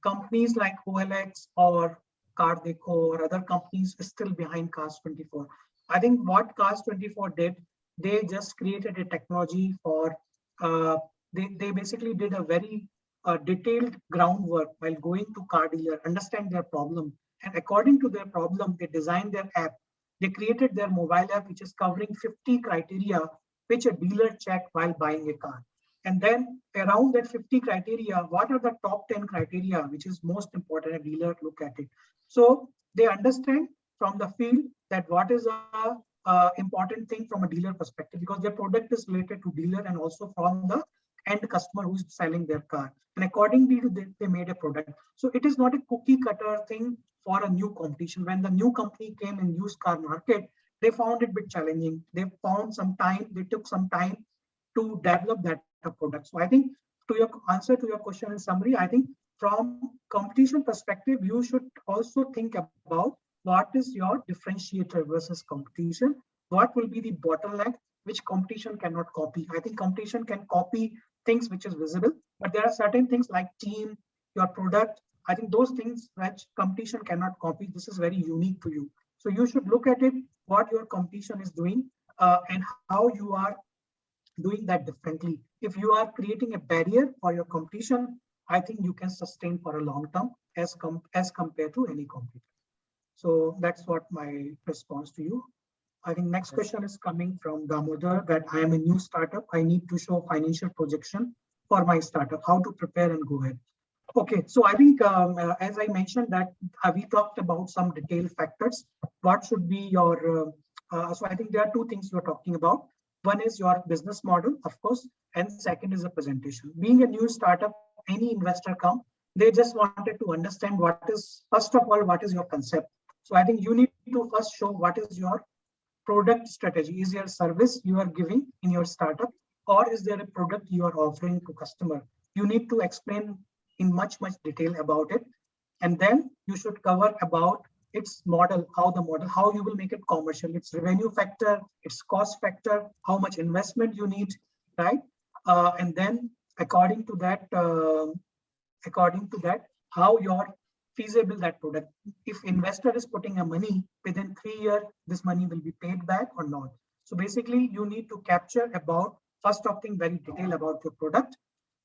companies like OLX or Car Deco or other companies is still behind Cars 24. I think what Cars 24 did, they just created a technology for, uh, they basically did a very detailed groundwork while going to car dealer, understand their problem. And according to their problem, they designed their app. They created their mobile app, which is covering 50 criteria, which a dealer check while buying a car. And then around that 50 criteria, what are the top 10 criteria, which is most important, a dealer look at it. So they understand from the field that what is a important thing from a dealer perspective, because their product is related to dealer and also from the end customer who's selling their car. And accordingly, they made a product. So it is not a cookie cutter thing for a new competition. When the new company came in used car market, they found it a bit challenging. They found some time, they took some time to develop that product. So I think to your answer to your question in summary, I think from competition perspective, you should also think about what is your differentiator versus competition. What will be the bottleneck which competition cannot copy? I think competition can copy things which is visible, but there are certain things like team, your product. I think those things which competition cannot copy, this is very unique to you. So you should look at it, what your competition is doing, and how you are doing that differently. If you are creating a barrier for your competition, I think you can sustain for a long term as compared to any competitor. So that's what my response to you. I think next question is coming from Damodar, that I am a new startup. I need to show financial projection for my startup. How to prepare and go ahead. Okay, so I think as I mentioned that we talked about some detailed factors. What should be your, so I think there are two things you're talking about. One is your business model, of course, and second is a presentation. Being a new startup, any investor come, they just wanted to understand what is, first of all, what is your concept. So I think you need to first show what is your product strategy. Is there a service you are giving in your startup, or is there a product you are offering to customer? You need to explain in much detail about it, and then you should cover about its model, how you will make it commercial, its revenue factor, its cost factor, how much investment you need, right? And then according to that, how you're feasible that product. If investor is putting a money within 3 years, this money will be paid back or not. So basically, you need to capture about first of thing very detailed about your product.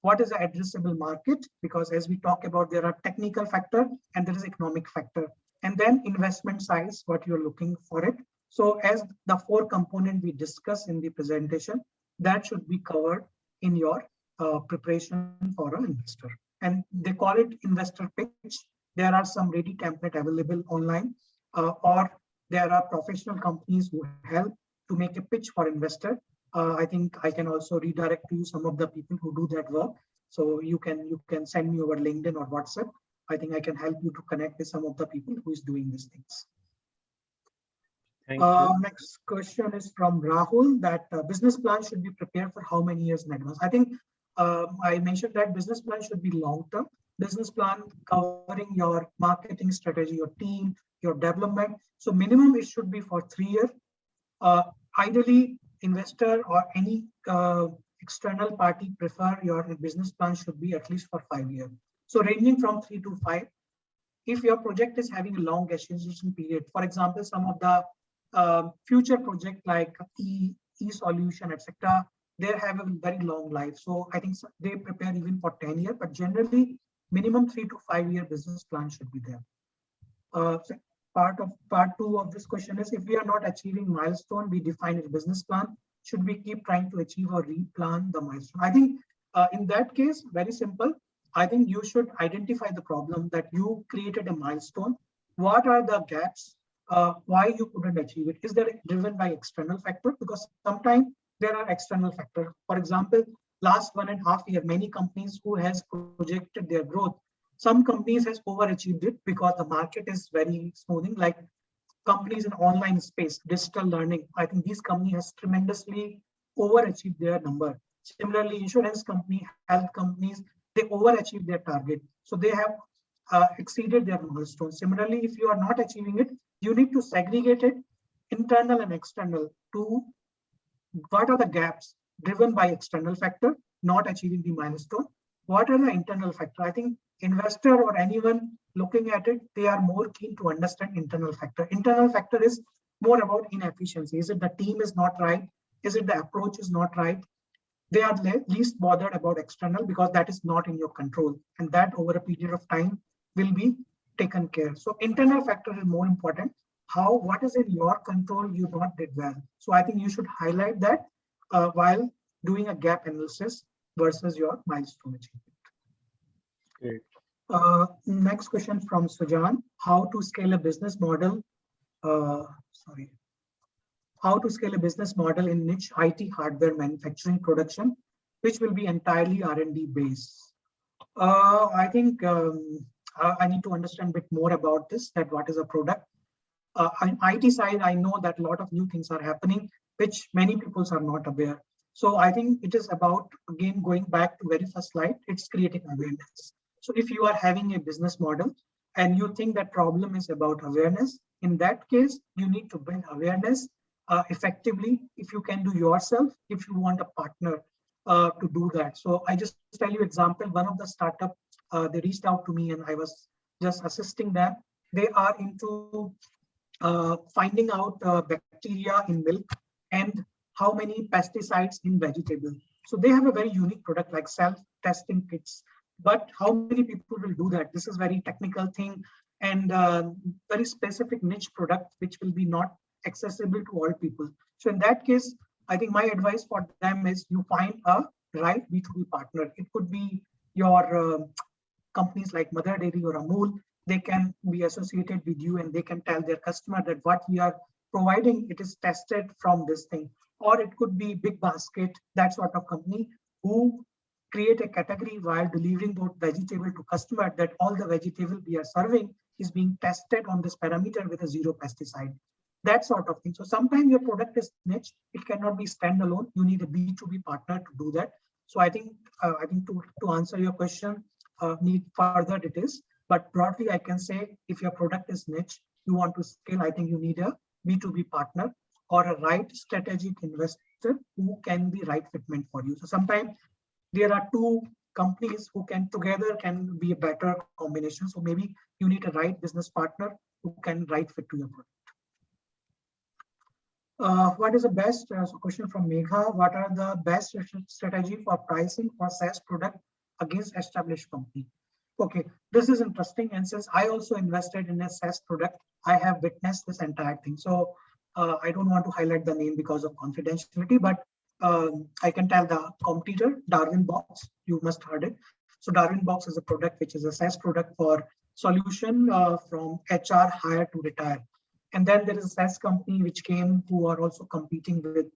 What is the addressable market? Because as we talk about, there are technical factor and there is economic factor. And then investment size, what you're looking for it. So as the four component we discussed in the presentation, that should be covered in your preparation for an investor. And they call it investor pitch. There are some ready template available online, or there are professional companies who help to make a pitch for investor. I think I can also redirect to you some of the people who do that work. So you can send me over LinkedIn or WhatsApp. I think I can help you to connect with some of the people who is doing these things. Thank you. Next question is from Rahul, that business plan should be prepared for how many years in advance? I think I mentioned that business plan should be long-term. Business plan covering your marketing strategy, your team, your development. So minimum it should be for 3 years. Ideally, investor or any external party prefer your business plan should be at least for 5 years. So ranging from 3 to 5. If your project is having a long gestation period, for example, some of the future project like e-solution, etc., they have a very long life. So I think they prepare even for 10 years, but generally minimum 3 to 5 year business plan should be there. So part two of this question is, if we are not achieving milestone, we define a business plan. Should we keep trying to achieve or replan the milestone? I think in that case, very simple. I think you should identify the problem that you created a milestone. What are the gaps? Why you couldn't achieve it? Is that driven by external factor? Because sometimes there are external factors. For example, last 1.5 years, many companies who has projected their growth, some companies has overachieved it because the market is very smoothing, like companies in online space, digital learning. I think these companies has tremendously overachieved their number. Similarly, insurance company, health companies, they overachieve their target. So they have exceeded their milestone. Similarly, if you are not achieving it, you need to segregate it, internal and external, to what are the gaps driven by external factor, not achieving the milestone. What are the internal factor? I think investor or anyone looking at it, they are more keen to understand internal factor. Internal factor is more about inefficiency. Is it the team is not right? Is it the approach is not right? They are least bothered about external because that is not in your control. And that over a period of time will be taken care. So internal factor is more important. What is in your control you not did well. So I think you should highlight that while doing a gap analysis versus your milestone achievement. Great. Next question from Sujan. How to scale a business model? How to scale a business model in niche IT hardware manufacturing production, which will be entirely R&D based. I think I need to understand a bit more about this, that what is a product. On IT side, I know that a lot of new things are happening, which many people are not aware. So I think it is about, again, going back to very first slide, it's creating awareness. So if you are having a business model and you think that problem is about awareness, in that case, you need to build awareness effectively. If you can do yourself, if you want a partner to do that. So I just tell you example, one of the startup, they reached out to me and I was just assisting them. They are into finding out bacteria in milk and how many pesticides in vegetable. So they have a very unique product like self-testing kits. But how many people will do that? This is very technical thing and very specific niche product, which will be not accessible to all people. So in that case, I think my advice for them is you find a right B2B partner. It could be your companies like Mother Dairy or Amul. They can be associated with you and they can tell their customer that what we are providing, it is tested from this thing. Or it could be Big Basket, that sort of company who create a category while delivering those vegetable to customer, that all the vegetable we are serving is being tested on this parameter with a zero pesticide. That sort of thing. So sometimes your product is niche, it cannot be standalone. You need a B2B partner to do that. So I think to answer your question, need further details. But broadly, I can say if your product is niche, you want to scale, I think you need a B2B partner or a right strategic investor who can be right fitment for you. So sometimes there are two companies who can together can be a better combination. So maybe you need a right business partner who can right fit to your product. What is the best, so question from Megha, what are the best strategy for pricing for SaaS product against established company? Okay, this is interesting. And since I also invested in a SaaS product, I have witnessed this entire thing. So I don't want to highlight the name because of confidentiality, but I can tell the competitor, Darwin Box, you must heard it. So Darwin Box is a product which is a SaaS product for solution from HR hire to retire. And then there is a SaaS company which came who are also competing with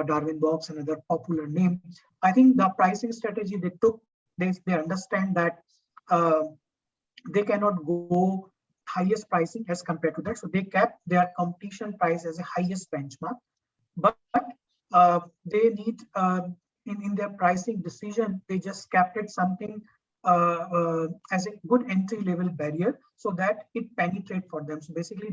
Darwin Box, another popular name. I think the pricing strategy they took, they understand that they cannot go highest pricing as compared to that. So they kept their competition price as a highest benchmark. But they need, in their pricing decision, they just kept it something as a good entry level barrier so that it penetrate for them. So basically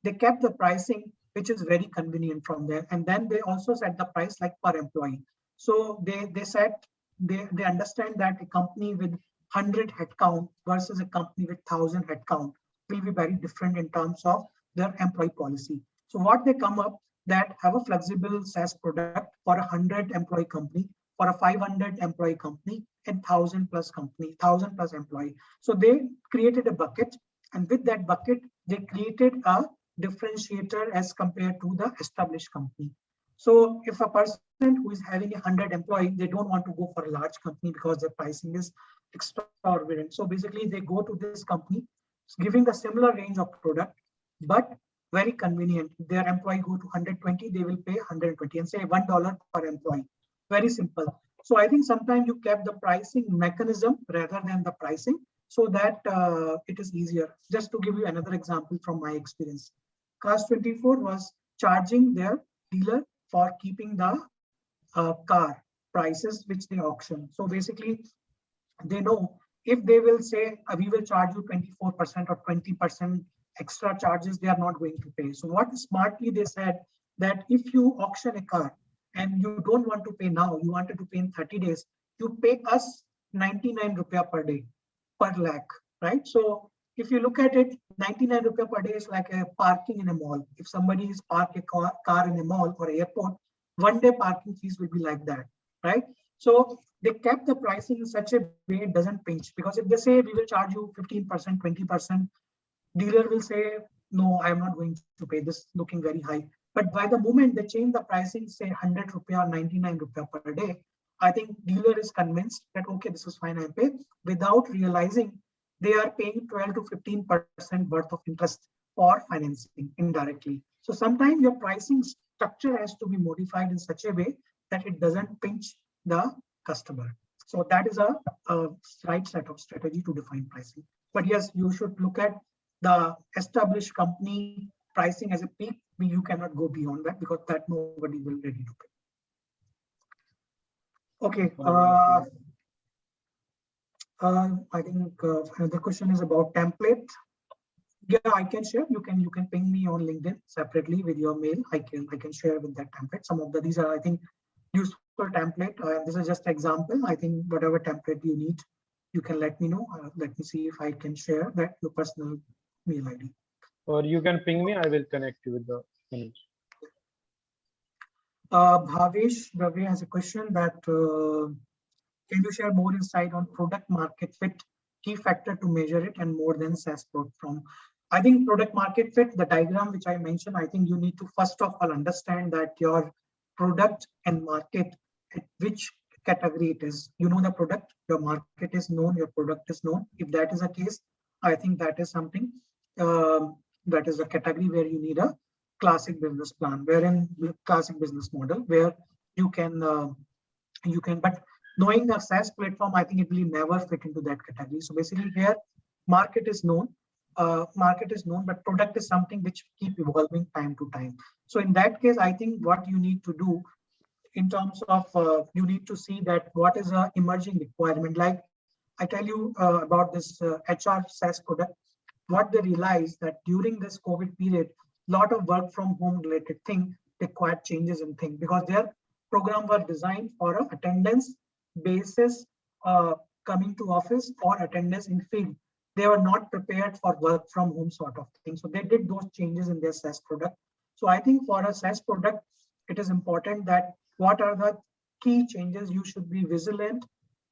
they kept the pricing which is very convenient from there, and then they also set the price like per employee. So they understand that a company with 100 headcount versus a company with 1,000 headcount will be very different in terms of their employee policy. So what they come up that have a flexible SaaS product for a 100 employee company, for a 500 employee company, and 1,000 plus company, 1,000 plus employee. So they created a bucket, and with that bucket, they created a differentiator as compared to the established company. So if a person who is having 100 employees, they don't want to go for a large company because their pricing is exorbitant. So basically they go to this company, giving the similar range of product, but very convenient. If their employee go to 120, they will pay 120 and say $1 per employee. Very simple. So I think sometimes you kept the pricing mechanism rather than the pricing so that it is easier. Just to give you another example from my experience. Cars24 was charging their dealer for keeping the car prices which they auction. So basically they know if they will say we will charge you 24% or 20% extra charges, they are not going to pay. So what smartly they said that if you auction a car and you don't want to pay now, you wanted to pay in 30 days, you pay us 99 rupiah per day, per lakh, right? So if you look at it, 99 rupees per day is like a parking in a mall. If somebody is parked a car in a mall or airport, one day parking fees will be like that, right? So they kept the pricing in such a way it doesn't pinch, because if they say we will charge you 15%, 20%, dealer will say, no, I am not going to pay this, looking very high. But by the moment they change the pricing, say 100 rupees or 99 rupees per day, I think dealer is convinced that, okay, this is fine, I pay, without realizing they are paying 12 to 15% worth of interest for financing indirectly. So sometimes your pricing structure has to be modified in such a way that it doesn't pinch the customer. So that is a right set of strategy to define pricing. But yes, you should look at the established company pricing as a peak. You cannot go beyond that, because that nobody will ready to pay. Okay. I think another question is about template. Yeah, I can share. You can ping me on LinkedIn separately with your mail. I can share with that template. Some of these are, I think, useful template. This is just example. I think whatever template you need, you can let me know. Let me see if I can share that your personal mail ID. Or you can ping me. I will connect you with the Anuj. Bhavesh Ravi has a question that can you share more insight on product market fit, key factor to measure it, and more than SaaS platform? I think product market fit, the diagram which I mentioned, I think you need to first of all understand that your product and market, at which category it is. You know the product, your market is known, your product is known. If that is the case, I think that is something, that is a category where you need a classic business plan, wherein classic business model where you can, but knowing the SaaS platform, I think it will never fit into that category. So basically here, market is known, but product is something which keep evolving time to time. So in that case, I think what you need to do in terms of, you need to see that what is a emerging requirement. Like I tell you about this HR SaaS product, what they realized that during this COVID period, lot of work from home related thing required changes in thing, because their program were designed for a attendance basis, coming to office or attendance in field. They were not prepared for work from home sort of thing. So they did those changes in their SaaS product. So I think for a SaaS product, it is important that what are the key changes you should be vigilant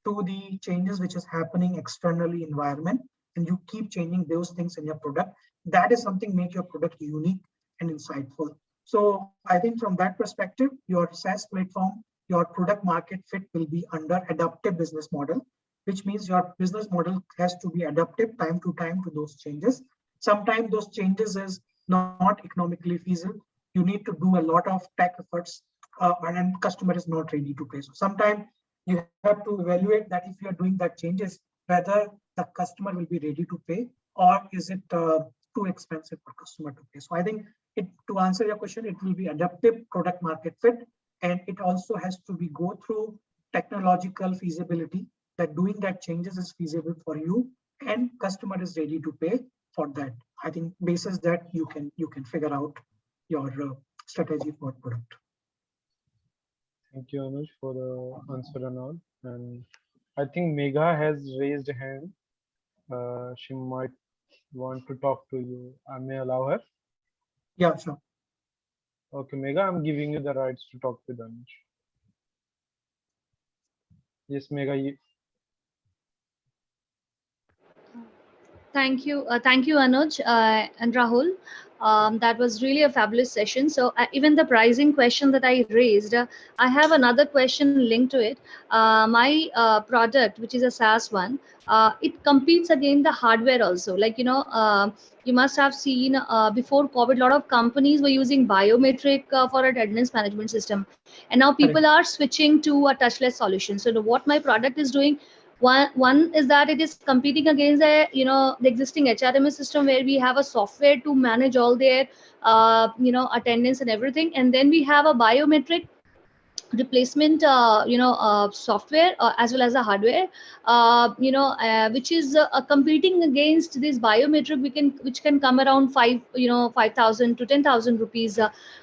to the changes which is happening externally environment, and you keep changing those things in your product. That is something make your product unique and insightful. So I think from that perspective, your SaaS platform, your product market fit will be under adaptive business model, which means your business model has to be adaptive time to those changes. Sometimes those changes is not economically feasible. You need to do a lot of tech efforts, and customer is not ready to pay. So sometimes you have to evaluate that if you are doing that changes, whether the customer will be ready to pay, or is it too expensive for customer to pay. So I think to answer your question, it will be adaptive product market fit, and it also has to be go through technological feasibility, that doing that changes is feasible for you and customer is ready to pay for that. I think basis that you can figure out your strategy for product. Thank you, Anuj, for the answer and all. And I think Megha has raised a hand. She might want to talk to you. I may allow her. Yeah, sure. Okay, Megha, I'm giving you the rights to talk with Anuj. Yes, Megha. Thank you, Anuj and Rahul. That was really a fabulous session. So even the pricing question that I raised, I have another question linked to it. My product, which is a SaaS one, it competes against the hardware also. Like you must have seen before COVID, a lot of companies were using biometric for attendance management system, and now people Correct. are switching to a touchless solution. So what my product is doing, one is that it is competing against the existing HRMS system, where we have a software to manage all their attendance and everything, and then we have a biometric replacement software as well as the hardware, which is competing against this biometric, which can come around 5,000 to 10,000 rupees,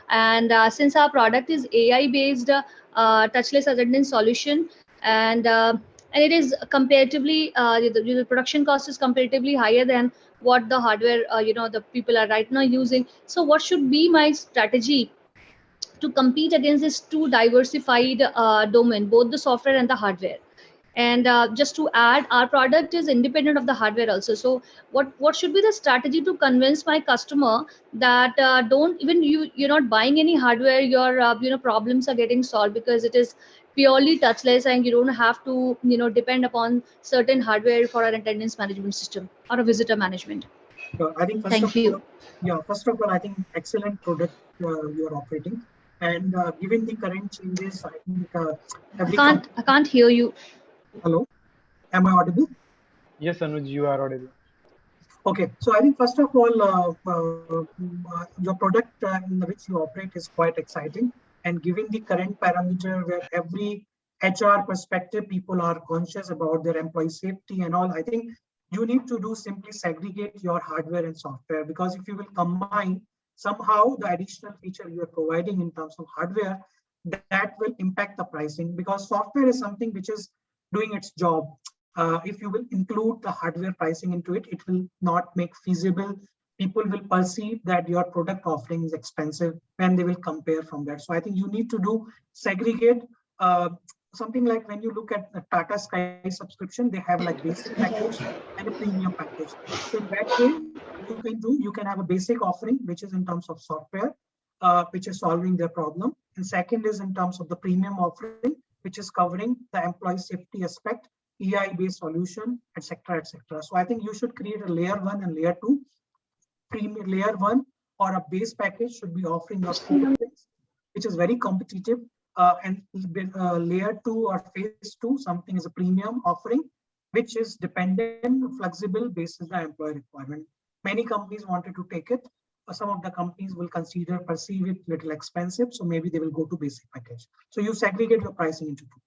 and since our product is AI based touchless attendance solution, and it is comparatively the production cost is comparatively higher than what the hardware the people are right now using. So what should be my strategy to compete against this two diversified domain, both the software and the hardware? And just to add, our product is independent of the hardware also. So what should be the strategy to convince my customer that don't even you're not buying any hardware, your problems are getting solved because it is purely touchless and you don't have to depend upon certain hardware for an attendance management system or a visitor management. I think first of Thank you. all, yeah, first of all, I think excellent product you are operating, and given the current changes, I think i every can't company. i can't hear you. Hello, am I audible? Yes, Anuj, you are audible. Okay, so I think first of all, your product in which you operate is quite exciting, and given the current parameter where every HR perspective, people are conscious about their employee safety and all, I think you need to do simply segregate your hardware and software, because if you will combine somehow the additional feature you are providing in terms of hardware, that will impact the pricing, because software is something which is doing its job. If you will include the hardware pricing into it, it will not make feasible. People will perceive that your product offering is expensive when they will compare from that. So I think you need to do segregate. Something like when you look at the Tata Sky subscription, they have like basic package and a premium package. So in that way, you can have a basic offering, which is in terms of software, which is solving their problem. And second is in terms of the premium offering, which is covering the employee safety aspect, EI-based solution, etc., etc. So I think you should create a layer one and layer two. Premium layer one or a base package should be offering us four things, which is very competitive. And layer two or phase two, something is a premium offering, which is dependent, flexible basis the employee requirement. Many companies wanted to take it. Some of the companies will perceive it little expensive, so maybe they will go to basic package. So you segregate your pricing into two.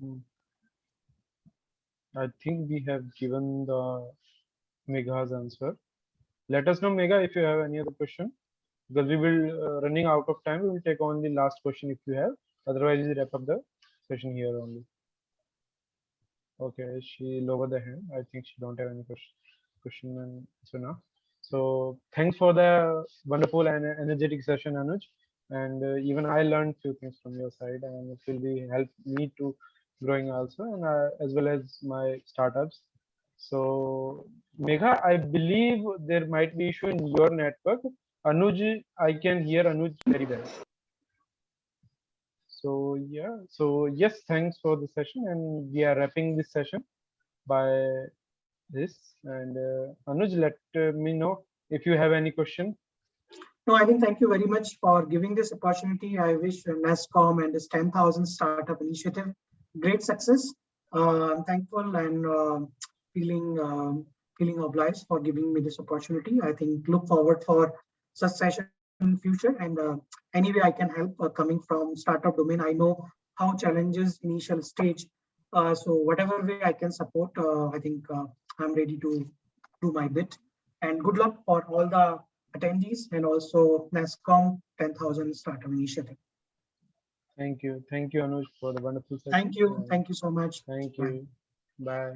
Hmm. I think we have given the Megha's answer. Let us know, Megha, if you have any other question, because we will running out of time. We will take only last question if you have. Otherwise, we wrap up the session here only. Okay, she lowered the hand. I think she don't have any question and so now. So thanks for the wonderful and energetic session, Anuj. And even I learned few things from your side, and it will be help me to growing also, and as well as my startups. So Megha, I believe there might be issue in your network. Anuj, I can hear Anuj very well. So yeah, so yes, thanks for the session, and we are wrapping this session by this. And Anuj, let me know if you have any question. No, I think thank you very much for giving this opportunity. I wish NASCOM and this 10,000 startup initiative great success. I'm thankful and feeling obliged for giving me this opportunity. I think look forward for such session in future. And anyway, I can help coming from startup domain. I know how challenges initial stage. So whatever way I can support, I think I'm ready to do my bit. And good luck for all the attendees and also NASCOM 10,000 Startup Initiative. Thank you, Anuj, for the wonderful session. Thank you so much. Thank Bye. you. Bye.